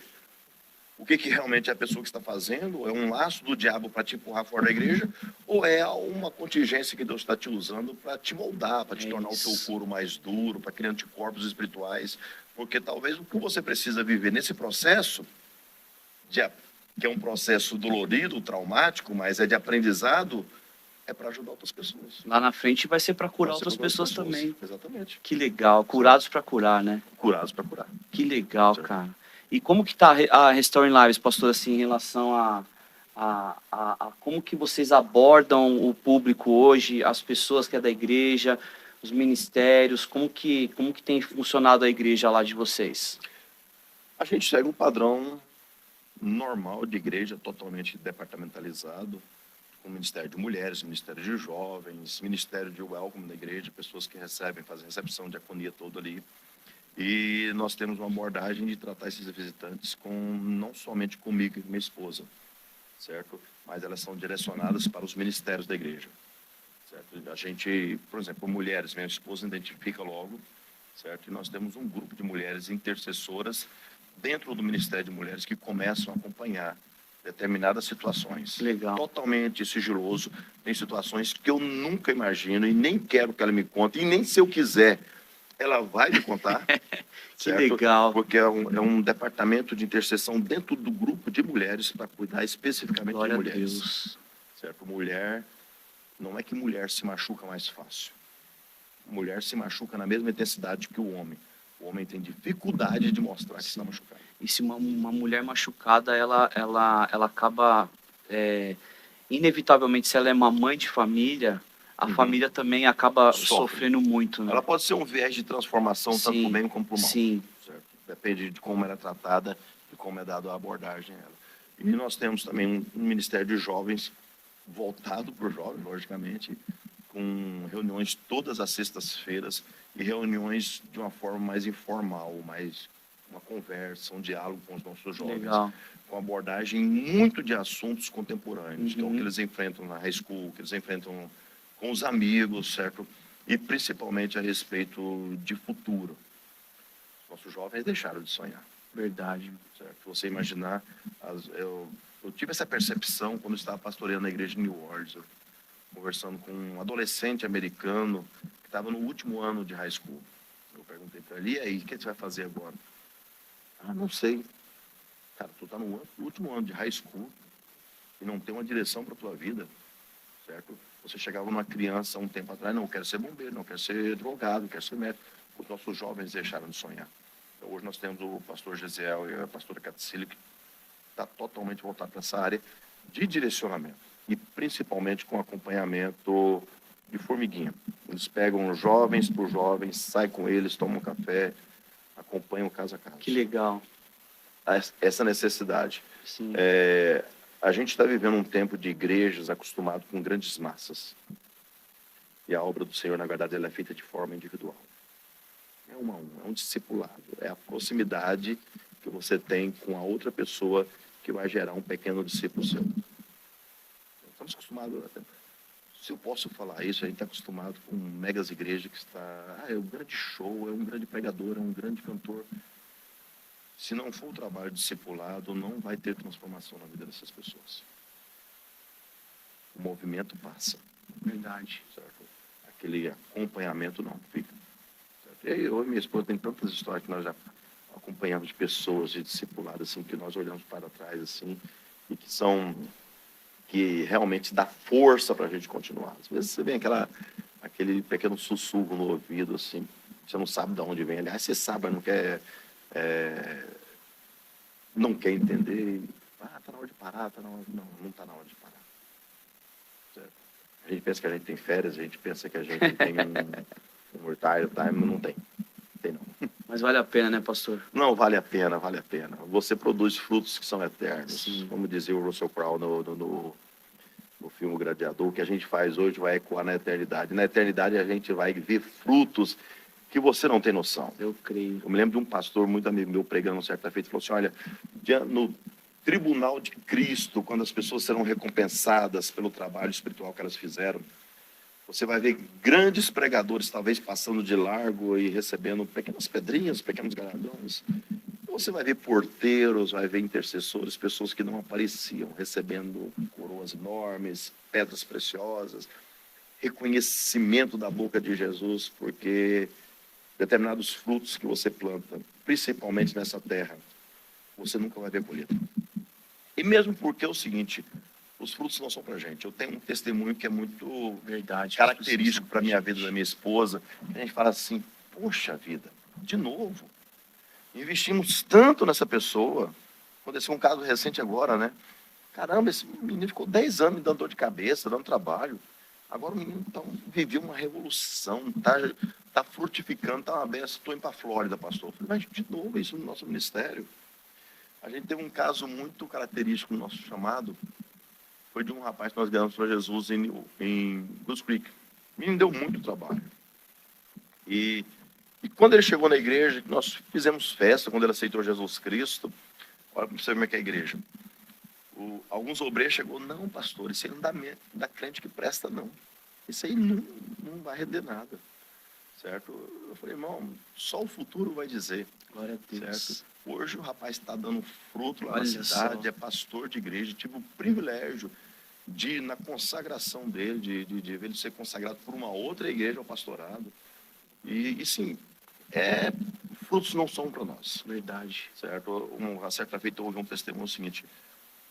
o que realmente é a pessoa que está fazendo. É um laço do diabo para te empurrar fora da igreja, ou é uma contingência que Deus está te usando para te moldar, para te tornar o teu couro mais duro, para criar anticorpos espirituais. Porque talvez o que você precisa viver nesse processo, que é um processo dolorido, traumático, mas é de aprendizado, é para ajudar outras pessoas. Lá na frente vai ser para curar outras pessoas também. Exatamente. Que legal. Curados para curar, né? Curados para curar. Que legal, Certo. cara. E como que tá a Restoring Lives, pastor, assim, em relação a como que vocês abordam o público hoje, as pessoas que é da igreja, os ministérios, como que tem funcionado a igreja lá de vocês? A gente segue um padrão normal de igreja, totalmente departamentalizado, com Ministério de Mulheres, Ministério de Jovens, Ministério de Welcome da igreja, pessoas que recebem, fazem recepção, diaconia toda ali. E nós temos uma abordagem de tratar esses visitantes não somente comigo e com minha esposa, certo? Mas elas são direcionadas para os ministérios da igreja, certo? A gente, por exemplo, mulheres, minha esposa identifica logo, certo? E nós temos um grupo de mulheres intercessoras dentro do Ministério de Mulheres que começam a acompanhar determinadas situações. Legal. Totalmente sigiloso. Tem situações que eu nunca imagino e nem quero que ela me conte, e nem se eu quiser, ela vai me contar. Que legal. Porque é um departamento de intercessão dentro do grupo de mulheres para cuidar especificamente Glória de mulheres. A Deus. Certo? Mulher, não é que mulher se machuca mais fácil. Mulher se machuca na mesma intensidade que o homem. O homem tem dificuldade de mostrar que está machucado. E se uma mulher machucada, ela acaba, inevitavelmente, se ela é uma mãe de família, a família também acaba sofrendo muito, né? Ela pode ser um viés de transformação, tanto para o bem como para o mal. Sim. Certo? Depende de como ela é tratada, de como é dada a abordagem a ela. E nós temos também um Ministério de Jovens voltado para o jovem, logicamente, com reuniões todas as sextas-feiras e reuniões de uma forma mais informal, mais uma conversa, um diálogo com os nossos jovens, Legal. com abordagem muito de assuntos contemporâneos, então, Uhum. que eles enfrentam na high school, que eles enfrentam com os amigos, certo? E principalmente a respeito de futuro. Os nossos jovens deixaram de sonhar, Verdade. certo? Você imaginar, eu tive essa percepção quando eu estava pastoreando na igreja de New Orleans, conversando com um adolescente americano que estava no último ano de high school. Eu perguntei para ele, e aí, o que você vai fazer agora? Ah, não sei. Cara, tu está no último ano de high school e não tem uma direção para a tua vida, certo? Você chegava numa criança um tempo atrás, não, quero ser bombeiro, não quero ser advogado, quero ser médico. Os nossos jovens deixaram de sonhar. Então, hoje nós temos o pastor Gesiel e a pastora Catsília, que está totalmente voltado para essa área de direcionamento e principalmente com acompanhamento de formiguinha. Eles pegam os jovens por jovens, saem com eles, tomam café, acompanham caso a caso. Que legal. Essa necessidade. Sim. A gente está vivendo um tempo de igrejas acostumado com grandes massas. E a obra do Senhor, na verdade, ela é feita de forma individual. É um a um, é um discipulado, é a proximidade que você tem com a outra pessoa que vai gerar um pequeno discípulo seu. Estamos acostumados, se eu posso falar isso, a gente está acostumado com megas igrejas que está, é um grande show, é um grande pregador, é um grande cantor. Se não for o trabalho discipulado, não vai ter transformação na vida dessas pessoas. O movimento passa. Verdade. Certo? Aquele acompanhamento não fica. Certo? Eu e minha esposa tem tantas histórias que nós já acompanhamos de pessoas, de discipulados, assim, que nós olhamos para trás, assim, e que são, que realmente dá força para a gente continuar. Às vezes você vê aquele pequeno sussurro no ouvido, assim, você não sabe de onde vem. Aliás, você sabe, mas não quer entender. Está na hora de parar, não está na hora de parar. Certo? A gente pensa que a gente tem férias, a gente pensa que a gente tem um retire time, não tem. Tem não. Mas vale a pena, né, pastor? Não, vale a pena, vale a pena. Você produz frutos que são eternos. Sim. Como dizia o Russell Crowe no filme Gladiador, o que a gente faz hoje vai ecoar na eternidade. Na eternidade a gente vai ver frutos que você não tem noção. Eu creio. Eu me lembro de um pastor muito amigo meu pregando certa feita, falou assim, olha, no tribunal de Cristo, quando as pessoas serão recompensadas pelo trabalho espiritual que elas fizeram, você vai ver grandes pregadores, talvez, passando de largo e recebendo pequenas pedrinhas, pequenos galardões. Você vai ver porteiros, vai ver intercessores, pessoas que não apareciam, recebendo coroas enormes, pedras preciosas, reconhecimento da boca de Jesus, porque determinados frutos que você planta, principalmente nessa terra, você nunca vai ver colheita. E mesmo porque é o seguinte, os frutos não são para a gente. Eu tenho um testemunho que é muito Verdade. característico para a minha vida, da minha esposa. A gente fala assim, poxa vida, de novo, investimos tanto nessa pessoa. Aconteceu um caso recente agora, né? Caramba, esse menino ficou 10 anos me dando dor de cabeça, dando trabalho. Agora o menino viveu uma revolução, tá frutificando, tá uma benção. Estou indo para a Flórida, pastor. Eu falei, mas de novo isso no nosso ministério. A gente teve um caso muito característico no nosso chamado, foi de um rapaz que nós ganhamos para Jesus em Goose Creek. O menino deu muito trabalho. E quando ele chegou na igreja, nós fizemos festa, quando ele aceitou Jesus Cristo, olha para você ver como é que é a igreja. Alguns obreiros chegou, não, pastor, isso aí não dá crente que presta, não. Isso aí não vai render nada. Certo? Eu falei, irmão, só o futuro vai dizer. Glória a Deus. Certo? Hoje o rapaz está dando fruto lá Olha na cidade, só. é pastor de igreja, tive o privilégio de, na consagração dele, de ver ele ser consagrado por uma outra igreja ao pastorado. E sim, frutos não são para nós. Verdade. Certo? A certa feita houve um testemunho seguinte,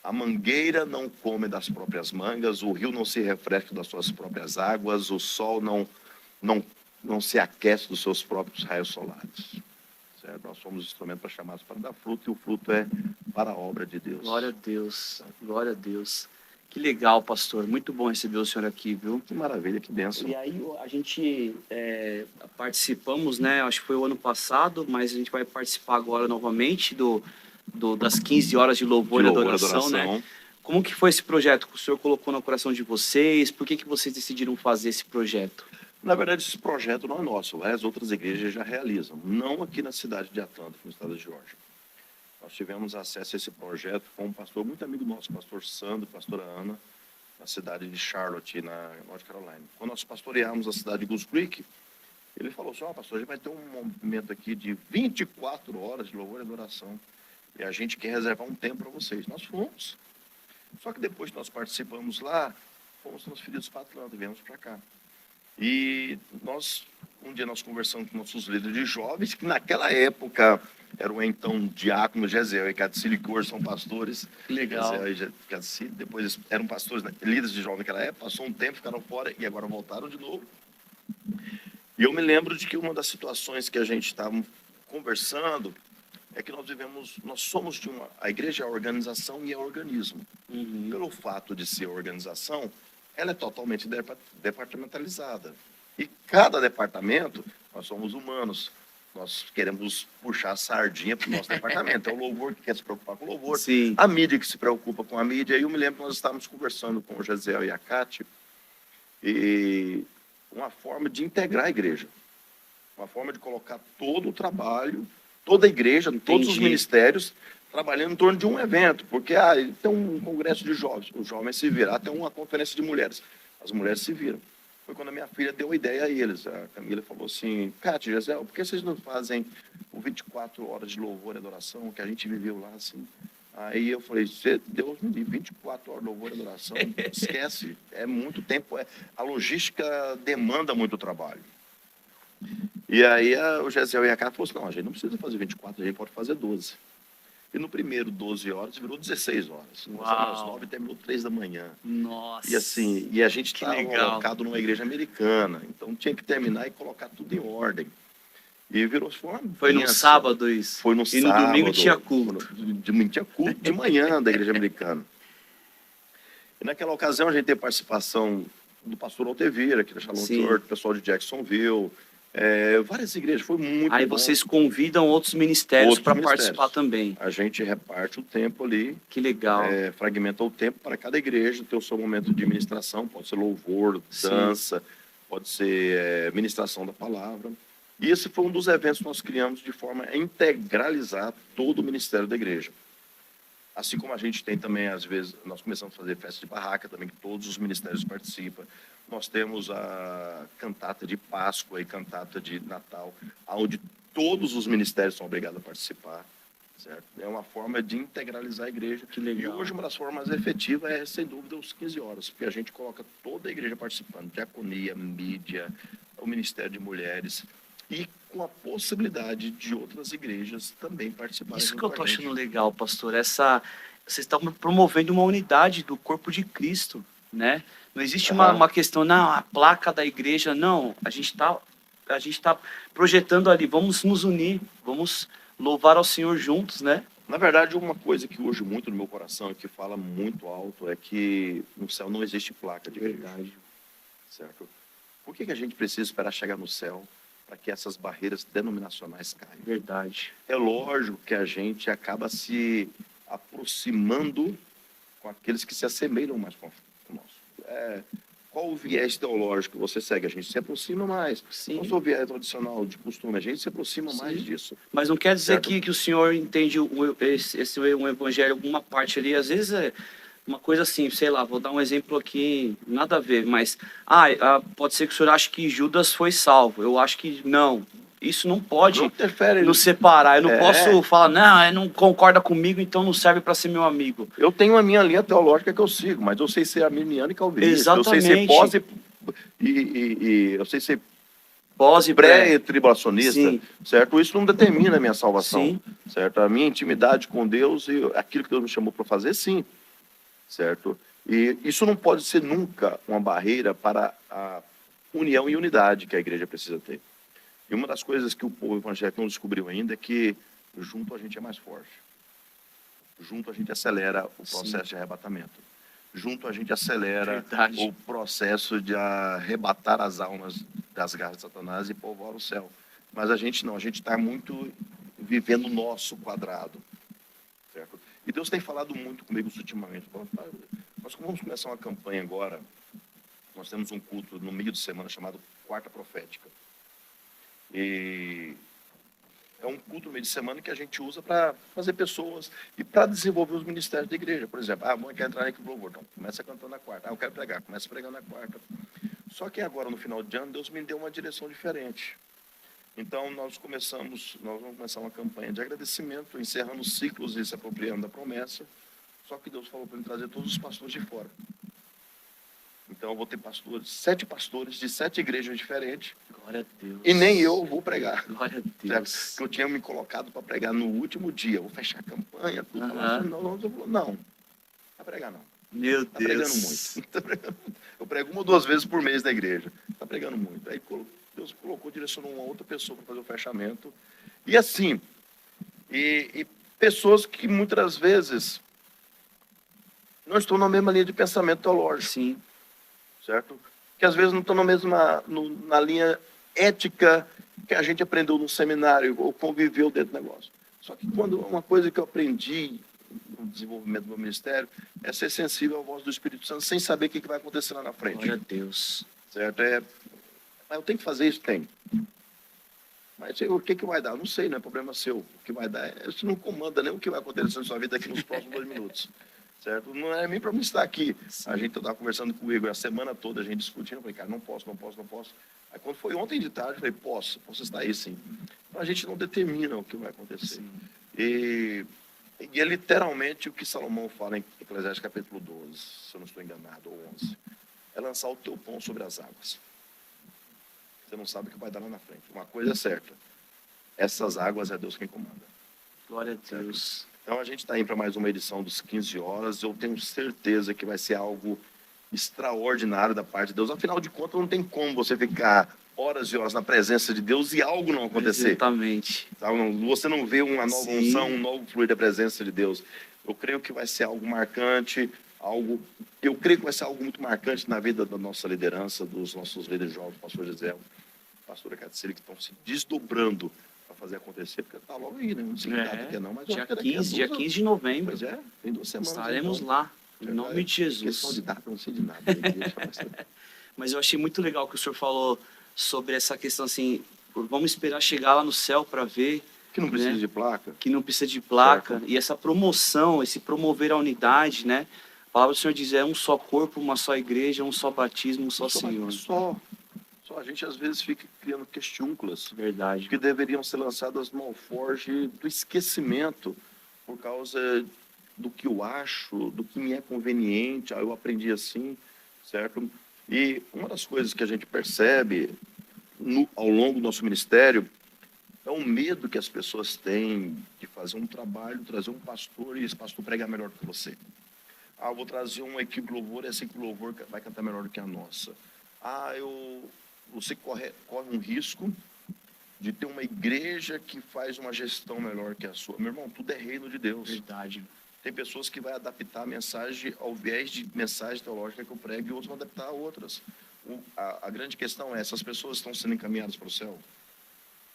a mangueira não come das próprias mangas, o rio não se refresca das suas próprias águas, o sol não se aquece dos seus próprios raios solares. Certo? Nós somos instrumentos para chamados para dar fruto, e o fruto é para a obra de Deus. Glória a Deus. Glória a Deus. Que legal, pastor. Muito bom receber o senhor aqui, viu? Que maravilha, que bênção. E aí a gente participamos, né? Acho que foi o ano passado, mas a gente vai participar agora novamente das 15 horas de louvor e adoração, né? Como que foi esse projeto que o senhor colocou no coração de vocês? Por que que vocês decidiram fazer esse projeto? Na verdade, esse projeto não é nosso, as outras igrejas já realizam, não aqui na cidade de Atlanta, no estado de Geórgia. Nós tivemos acesso a esse projeto com um pastor muito amigo nosso, pastor Sandro, pastora Ana, na cidade de Charlotte, na North Carolina. Quando nós pastoreamos a cidade de Goose Creek, ele falou assim, pastor, a gente vai ter um momento aqui de 24 horas de louvor e adoração, e a gente quer reservar um tempo para vocês. Nós fomos. Só que depois que nós participamos lá, fomos transferidos para Atlanta, viemos para cá. E um dia nós conversamos com nossos líderes de jovens, que naquela época eram então diácono Gesiel e Cadicílio, que hoje são pastores. Legal. Gesiel e Cadicílio, depois eram pastores, né, líderes de jovens naquela época, passou um tempo, ficaram fora e agora voltaram de novo. E eu me lembro de que uma das situações que a gente estava conversando é que nós somos a igreja é a organização e é organismo. Pelo fato de ser organização, ela é totalmente departamentalizada. E cada departamento, nós somos humanos, nós queremos puxar a sardinha para o nosso departamento. É o louvor que quer se preocupar com o louvor, Sim. a mídia que se preocupa com a mídia. E eu me lembro que nós estávamos conversando com o Gesiel e a Cátia, e uma forma de integrar a igreja, uma forma de colocar todo o trabalho, toda a igreja, todos os ministérios, trabalhando em torno de um evento, porque tem um congresso de jovens, os jovens se viram, tem uma conferência de mulheres, as mulheres se viram. Foi quando a minha filha deu a ideia a eles, a Camila falou assim, Cátia, Gisele, por que vocês não fazem o 24 horas de louvor e adoração, que a gente viveu lá assim? Aí eu falei, Deus me livre, 24 horas de louvor e adoração, esquece, é muito tempo, a logística demanda muito trabalho. E aí o Gesiel e a Cátia falaram assim, não, a gente não precisa fazer 24, a gente pode fazer 12. E no primeiro 12 horas virou 16 horas. Começamos às 9 e terminou 3 da manhã. Nossa. E assim, e a gente estava legal. colocado numa igreja americana, então tinha que terminar e colocar tudo em ordem. E virou forma. Foi no sábado isso? Foi no sábado. E no domingo tinha culto. Domingo tinha culto de manhã da igreja americana. E naquela ocasião a gente teve participação do pastor Alteveira, aqui da Shalom Church, pessoal de Jacksonville, várias igrejas, foi muito Aí bom. vocês convidam outros ministérios para participar também. A gente reparte o tempo ali. Que legal. Fragmenta o tempo para cada igreja ter o seu momento de ministração, pode ser louvor, dança, pode ser ministração da palavra. E esse foi um dos eventos que nós criamos de forma a integralizar todo o ministério da igreja. Assim como a gente tem também, às vezes, nós começamos a fazer festa de barraca também, que todos os ministérios participam. Nós temos a cantata de Páscoa e cantata de Natal, onde todos os ministérios são obrigados a participar, certo? É uma forma de integralizar a igreja. Que legal. E hoje uma das formas efetivas é, sem dúvida, os 15 horas, porque a gente coloca toda a igreja participando, diaconia, mídia, o Ministério de Mulheres, e com a possibilidade de outras igrejas também participarem. Isso que eu estou achando legal, pastor, vocês estão promovendo uma unidade do corpo de Cristo, né? Não existe uma questão, não, a placa da igreja, não. A gente tá projetando ali, vamos nos unir, vamos louvar ao Senhor juntos, né? Na verdade, uma coisa que hoje muito no meu coração e que fala muito alto é que no céu não existe placa de verdade, certo? Por que a gente precisa esperar chegar no céu para que essas barreiras denominacionais caiam? Verdade. É lógico que a gente acaba se aproximando com aqueles que se assemelham mais com nós. Qual o viés teológico que você segue? A gente se aproxima mais. Sim. Qual o viés tradicional de costume? A gente se aproxima mais disso. Mas não quer dizer que o senhor entende esse evangelho, alguma parte ali, às vezes é uma coisa assim, sei lá, vou dar um exemplo aqui, nada a ver, mas pode ser que o senhor ache que Judas foi salvo. Eu acho que não. Isso não pode nos separar. Eu não posso falar, não, ele não concorda comigo, então não serve para ser meu amigo. Eu tenho a minha linha teológica que eu sigo, mas eu sei ser arminiano e calvinista. Exatamente. Eu sei ser pós eu sei ser pós e pré-tribulacionista, certo? Isso não determina a minha salvação, certo? A minha intimidade com Deus e aquilo que Deus me chamou para fazer, sim, certo? E isso não pode ser nunca uma barreira para a união e unidade que a igreja precisa ter. E uma das coisas que o povo evangélico não descobriu ainda é que junto a gente é mais forte. Junto a gente acelera o processo de arrebatamento. Junto a gente acelera o processo de arrebatar as almas das garras de Satanás e povoar o céu. Mas a gente não, a gente está muito vivendo o nosso quadrado. Certo? E Deus tem falado muito comigo ultimamente. Nós vamos começar uma campanha agora. Nós temos um culto no meio de semana chamado Quarta Profética. E é um culto no meio de semana que a gente usa para fazer pessoas e para desenvolver os ministérios da igreja. Por exemplo, a mãe quer entrar aqui no louvor, então começa cantando na quarta. Eu quero pregar, começa pregando na quarta. Só que agora, no final de ano, Deus me deu uma direção diferente. Então, nós vamos começar uma campanha de agradecimento, encerrando os ciclos e se apropriando da promessa. Só que Deus falou para mim trazer todos os pastores de fora. Então, eu vou ter 7 pastores de 7 igrejas diferentes. Glória a Deus. E nem eu vou pregar. Glória a Deus. Que eu tinha me colocado para pregar no último dia. Vou fechar a campanha, tudo. Não vai pregar não. Meu Deus. Pregando muito. Tá pregando muito. Eu prego 1 ou 2 vezes por mês na igreja. Está pregando muito. Aí Deus direcionou uma outra pessoa para fazer o fechamento. E assim, e pessoas que muitas vezes não estão na mesma linha de pensamento teológico. Sim. Certo? Que às vezes não estão na linha ética que a gente aprendeu no seminário ou conviveu dentro do negócio. Só que quando uma coisa que eu aprendi no desenvolvimento do meu ministério é ser sensível à voz do Espírito Santo sem saber o que vai acontecer lá na frente. Glória a Deus. Certo? Mas eu tenho que fazer isso? Tem. Mas o que vai dar? Não sei, não é problema seu. O que vai dar você não comanda nem o que vai acontecer na sua vida aqui nos próximos 2 minutos. Certo? Não é nem para mim estar aqui. Sim. A gente estava conversando com o Igor a semana toda, a gente discutindo. Eu falei, cara, não posso. Aí quando foi ontem de tarde, eu falei, posso estar aí sim. Então a gente não determina o que vai acontecer. E é literalmente o que Salomão fala em Eclesiastes capítulo 12, se eu não estou enganado, ou 11. É lançar o teu pão sobre as águas. Você não sabe o que vai dar lá na frente. Uma coisa é certa. Essas águas é Deus quem comanda. Glória a Deus. Então a gente está indo para mais uma edição dos 15 horas. Eu tenho certeza que vai ser algo extraordinário da parte de Deus. Afinal de contas, não tem como você ficar horas e horas na presença de Deus e algo não acontecer. Exatamente. Você não vê uma nova Sim. unção, um novo fluir da presença de Deus. Eu creio que vai ser algo marcante, eu creio que vai ser algo muito marcante na vida da nossa liderança, dos nossos líderes jovens, pastor Gisele, pastora Caticília, que estão se desdobrando para fazer acontecer, porque está logo aí, né? Não sei que data que é não, mas dia 15 de novembro. Pois é, tem 2 semanas. Estaremos então. lá, em nome de Jesus. Questão de data, não sei de nada. Mas eu achei muito legal que o senhor falou sobre essa questão assim, vamos esperar chegar lá no céu para ver. Que não precisa de placa. Que não precisa de placa. Certo. E essa promoção, esse promover a unidade, né? A palavra do Senhor diz, é um só corpo, uma só igreja, um só batismo, um só Senhor. Só. A gente às vezes fica criando questiúnculas. Verdade. Que deveriam ser lançadas no alforge do esquecimento, por causa do que eu acho, do que me é conveniente. Eu aprendi assim, certo? E uma das coisas que a gente percebe ao longo do nosso ministério é o medo que as pessoas têm de fazer um trabalho, trazer um pastor e esse pastor pregar melhor do que você. Eu vou trazer uma equipe de louvor e essa equipe de louvor vai cantar melhor do que a nossa. Você corre um risco de ter uma igreja que faz uma gestão melhor que a sua. Meu irmão, tudo é reino de Deus. Verdade. Tem pessoas que vão adaptar a mensagem ao viés de mensagem teológica que eu prego e outros vão adaptar a outras. A grande questão é, essas pessoas estão sendo encaminhadas para o céu?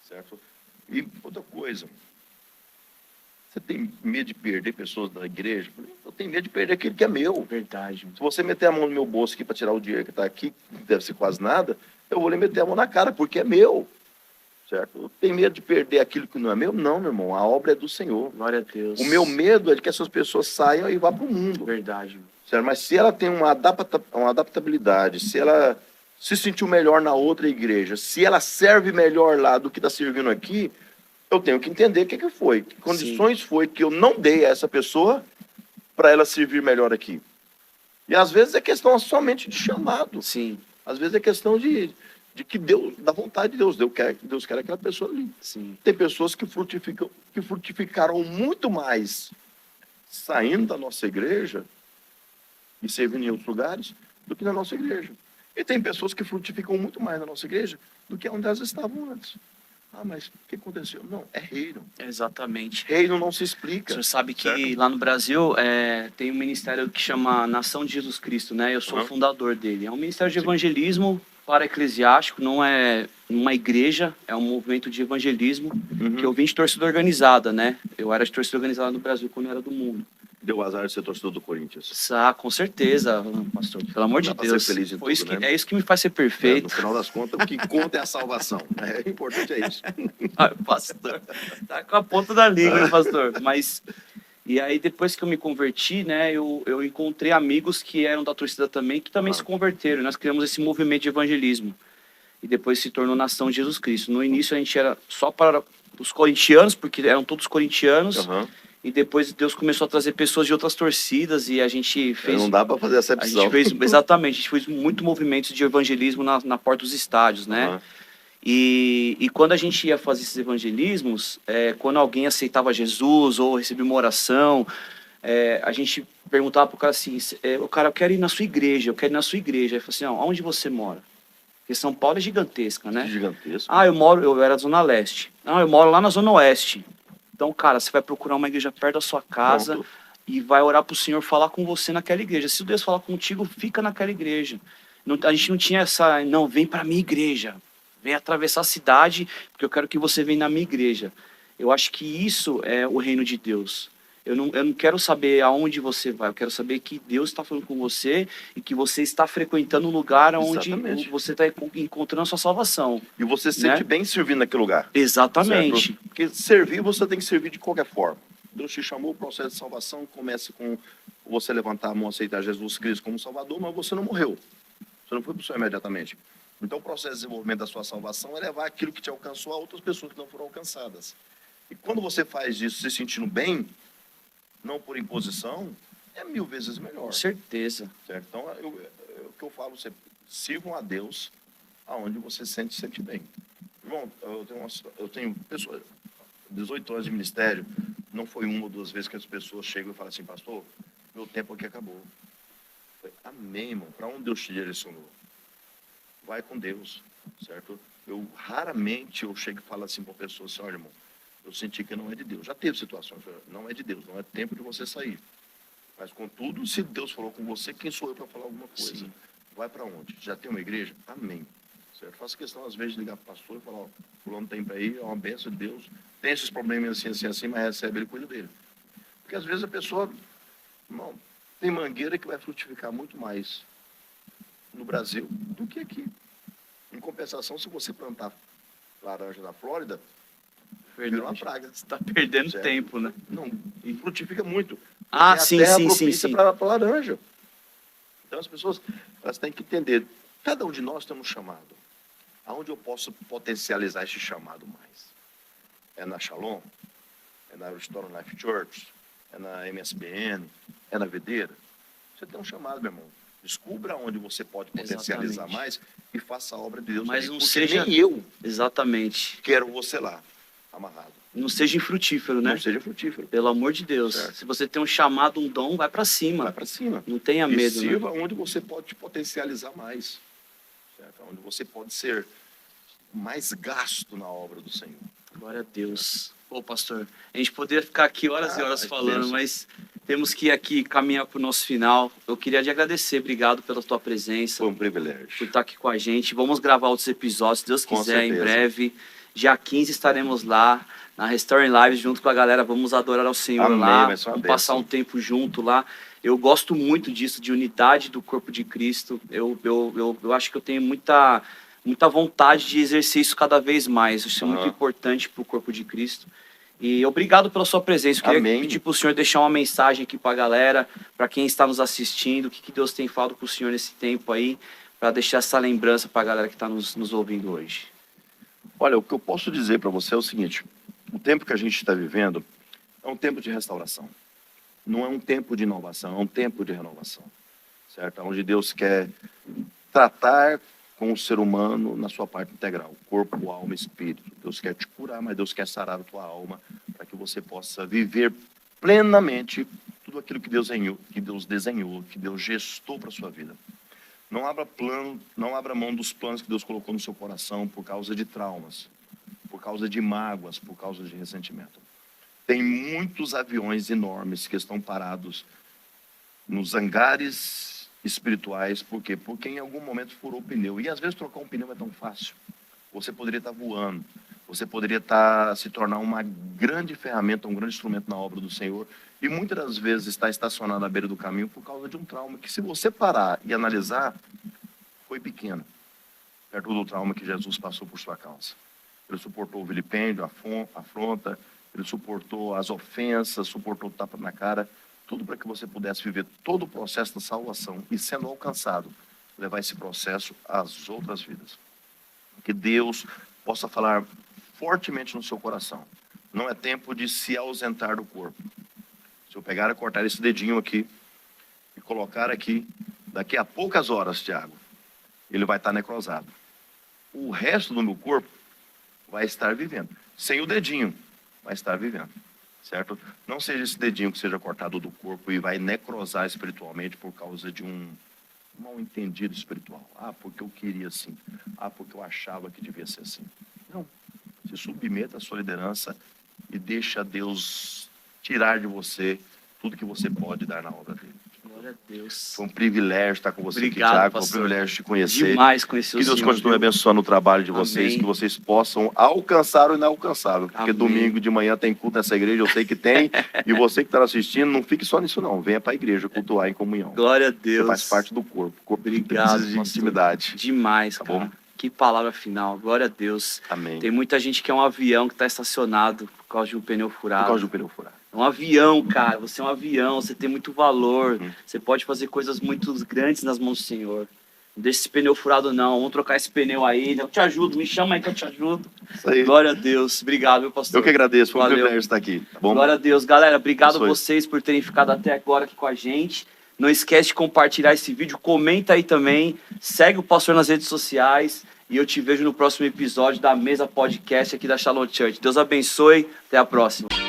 Certo? E outra coisa, você tem medo de perder pessoas da igreja? Eu tenho medo de perder aquilo que é meu. Verdade. Se você meter a mão no meu bolso aqui para tirar o dinheiro que está aqui, que deve ser quase nada, eu vou lhe meter a mão na cara, porque é meu. Certo? Eu tenho medo de perder aquilo que não é meu? Não, meu irmão, a obra é do Senhor. Glória a Deus. O meu medo é de que essas pessoas saiam e vá para o mundo. Verdade. Certo? Mas se ela tem uma adaptabilidade, se ela se sentiu melhor na outra igreja, se ela serve melhor lá do que está servindo aqui, eu tenho que entender o que foi, que condições foi que eu não dei a essa pessoa para ela servir melhor aqui. E às vezes é questão somente de chamado. Sim. Às vezes é questão de que Deus, da vontade de Deus, Deus quer aquela pessoa ali. Sim. Tem pessoas que frutificaram muito mais saindo da nossa igreja e servindo em outros lugares do que na nossa igreja. E tem pessoas que frutificam muito mais na nossa igreja do que onde elas estavam antes. Mas o que aconteceu? Não, é reino. Exatamente. Reino não se explica. O senhor sabe que certo? lá no Brasil tem um ministério que chama Nação de Jesus Cristo, né? Eu sou o fundador dele. É um ministério de evangelismo para eclesiástico, não é uma igreja, é um movimento de evangelismo que eu vim de torcida organizada, né? Eu era de torcida organizada no Brasil quando eu era do mundo. Deu azar de ser torcedor do Corinthians. Com certeza, pastor. Pelo amor de Dá pra Deus. ser feliz em Foi tudo, isso que, né? é isso que me faz ser No perfeito. final das contas, o que conta é a salvação. O importante é isso. Ah, pastor, tá com a ponta da língua, hein, pastor? Mas, e aí depois que eu me converti, né, eu encontrei amigos que eram da torcida também, que também se converteram. Nós criamos esse movimento de evangelismo. E depois se tornou Nação de Jesus Cristo. No início a gente era só para os corintianos, porque eram todos corintianos. Aham. E depois Deus começou a trazer pessoas de outras torcidas e a gente fez... Não dá para fazer A acepção. gente fez, exatamente, a gente fez muito movimento de evangelismo na porta dos estádios, né? Aham. E quando a gente ia fazer esses evangelismos, quando alguém aceitava Jesus ou recebia uma oração, a gente perguntava pro cara assim, o cara, eu quero ir na sua igreja, eu quero ir na sua igreja. Ele falou assim, onde você mora? Porque São Paulo é gigantesca, né? Gigantesco. Eu era da Zona Leste. Eu moro lá na Zona Oeste. Então, cara, você vai procurar uma igreja perto da sua casa Pronto. e vai orar pro Senhor falar com você naquela igreja. Se o Deus falar contigo, fica naquela igreja. A gente não tinha essa, não, vem pra minha igreja. Vem atravessar a cidade, porque eu quero que você venha na minha igreja. Eu acho que isso é o reino de Deus. Eu não quero saber aonde você vai, eu quero saber que Deus está falando com você e que você está frequentando um lugar onde Exatamente. você está encontrando a sua salvação. E você se Né? sente bem servindo naquele lugar. Exatamente. Certo? Porque servir, você tem que servir de qualquer forma. Deus te chamou, o processo de salvação começa com você levantar a mão, aceitar Jesus Cristo como Salvador, mas você não morreu. Você não foi para o céu imediatamente. Então, o processo de desenvolvimento da sua salvação é levar aquilo que te alcançou a outras pessoas que não foram alcançadas. E quando você faz isso se sentindo bem, não por imposição, é 1000 vezes melhor. Com certeza. Certo? Então, o que eu falo sempre, sirvam a Deus aonde você se sente bem. Irmão, eu tenho pessoas, 18 anos de ministério, não foi uma ou duas vezes que as pessoas chegam e falam assim, pastor, meu tempo aqui acabou. Eu falei, amém, irmão, para onde Deus te direcionou? Vai com Deus, certo? Eu raramente chego e falo assim para a pessoa assim, olha, irmão, eu senti que não é de Deus. Já teve situações, não é de Deus, não é tempo de você sair. Mas, contudo, se Deus falou com você, quem sou eu para falar alguma coisa? Sim. Vai para onde? Já tem uma igreja? Amém. Certo? Faço questão, às vezes, de ligar para o pastor e falar, ó, fulano tem para ir, é uma bênção de Deus, tem esses problemas assim, mas recebe, ele cuida dele. Porque, às vezes, a pessoa, irmão, tem mangueira que vai frutificar muito mais no Brasil do que aqui. Em compensação, se você plantar laranja na Flórida, vira uma praga. Você está perdendo Certo? tempo, né? Não, e frutifica muito. Ah, Porque sim, a terra sim, sim, propícia sim. para laranja. Então as pessoas elas têm que entender, cada um de nós tem um chamado. Aonde eu posso potencializar esse chamado mais? É na Shalom? É na Restore Life Church? É na MSBN? É na Videira? Você tem um chamado, meu irmão. Descubra onde você pode potencializar Exatamente. mais e faça a obra de Deus. Mas também, não porque seja- nem eu Exatamente. quero você lá, amarrado. Não seja infrutífero, né? Não seja frutífero. Pelo amor de Deus. Certo. Se você tem um chamado, um dom, vai para cima. Vai para cima. Não tenha E medo, né? sirva onde você pode te potencializar mais. Certo? Onde você pode ser mais gasto na obra do Senhor. Glória a Deus. Pô, pastor, a gente poderia ficar aqui horas e horas que falando, bênção. mas temos que ir aqui caminhar para o nosso final. Eu queria te agradecer, obrigado pela tua presença, Foi um por privilégio. estar aqui com a gente. Vamos gravar outros episódios, se Deus Com quiser, em certeza. breve. Dia 15 estaremos lá na Restoring Lives junto com a galera. Vamos adorar ao Senhor Amém, lá. vai ser uma Vamos passar bênção. um tempo junto lá. Eu gosto muito disso, de unidade do corpo de Cristo. Eu acho que eu tenho muita vontade de exercer isso cada vez mais. Isso é muito Aham. importante para o corpo de Cristo. E obrigado pela sua presença. Eu queria Amém. pedir para o senhor deixar uma mensagem aqui para a galera, para quem está nos assistindo, o que Deus tem falado com o senhor nesse tempo aí, para deixar essa lembrança para a galera que está nos ouvindo hoje. Olha, o que eu posso dizer para você é o seguinte: o tempo que a gente está vivendo é um tempo de restauração. Não é um tempo de inovação, é um tempo de renovação. Certo? Onde Deus quer tratar com o ser humano na sua parte integral, corpo, alma e espírito. Deus quer te curar, mas Deus quer sarar a tua alma para que você possa viver plenamente tudo aquilo que Deus desenhou, que Deus gestou para a sua vida. Não abra mão dos planos que Deus colocou no seu coração por causa de traumas, por causa de mágoas, por causa de ressentimento. Tem muitos aviões enormes que estão parados nos hangares espirituais. Por quê? Porque em algum momento furou o pneu. E às vezes trocar um pneu é tão fácil. Você poderia estar voando, você poderia se tornar uma grande ferramenta, um grande instrumento na obra do Senhor, e muitas das vezes está estacionado à beira do caminho por causa de um trauma que, se você parar e analisar, foi pequeno, perto do trauma que Jesus passou por sua causa. Ele suportou o vilipêndio, a afronta, ele suportou as ofensas, suportou o tapa na cara, tudo para que você pudesse viver todo o processo da salvação e, sendo alcançado, levar esse processo às outras vidas. Que Deus possa falar fortemente no seu coração. Não é tempo de se ausentar do corpo. Se eu pegar e cortar esse dedinho aqui e colocar aqui, daqui a poucas horas, Tiago, ele vai estar necrosado. O resto do meu corpo vai estar vivendo. Sem o dedinho, vai estar vivendo. Certo? Não seja esse dedinho que seja cortado do corpo e vai necrosar espiritualmente por causa de um mal entendido espiritual. Ah, porque eu queria assim. Ah, porque eu achava que devia ser assim. Não. Se submeta à sua liderança e deixa Deus tirar de você tudo que você pode dar na obra dele. Glória a Deus. Foi um privilégio estar com você. Obrigado, aqui, Tiago. pastor. Foi um privilégio te conhecer. Demais conhecer o Que Deus Senhor, continue viu? abençoando o trabalho de vocês, Amém. que vocês possam alcançar o inalcançável. Porque Amém. domingo de manhã tem culto nessa igreja, eu sei que tem. E você que está assistindo, não fique só nisso não. Venha para a igreja cultuar em comunhão. Glória a Você Deus. faz parte do corpo. O corpo Obrigado, precisa de pastor. intimidade. Demais, Tá cara. bom? Que palavra final. Glória a Deus. Amém. Tem muita gente que é um avião que está estacionado por causa de um pneu furado. Por causa do pneu furado. É um avião, cara. Você é um avião, você tem muito valor. Uhum. Você pode fazer coisas muito grandes nas mãos do Senhor. Não deixe esse pneu furado, não. Vamos trocar esse pneu aí. Eu te ajudo, me chama aí que eu te ajudo. Isso aí. Glória a Deus. Obrigado, meu pastor. Eu que agradeço, foi um Valeu. privilégio estar aqui. Tá bom? Glória a Deus. Galera, obrigado a Abençoe. vocês por terem ficado até agora aqui com a gente. Não esquece de compartilhar esse vídeo, comenta aí também, segue o pastor nas redes sociais e eu te vejo no próximo episódio da Mesa Podcast aqui da Shalom Church. Deus abençoe, até a próxima.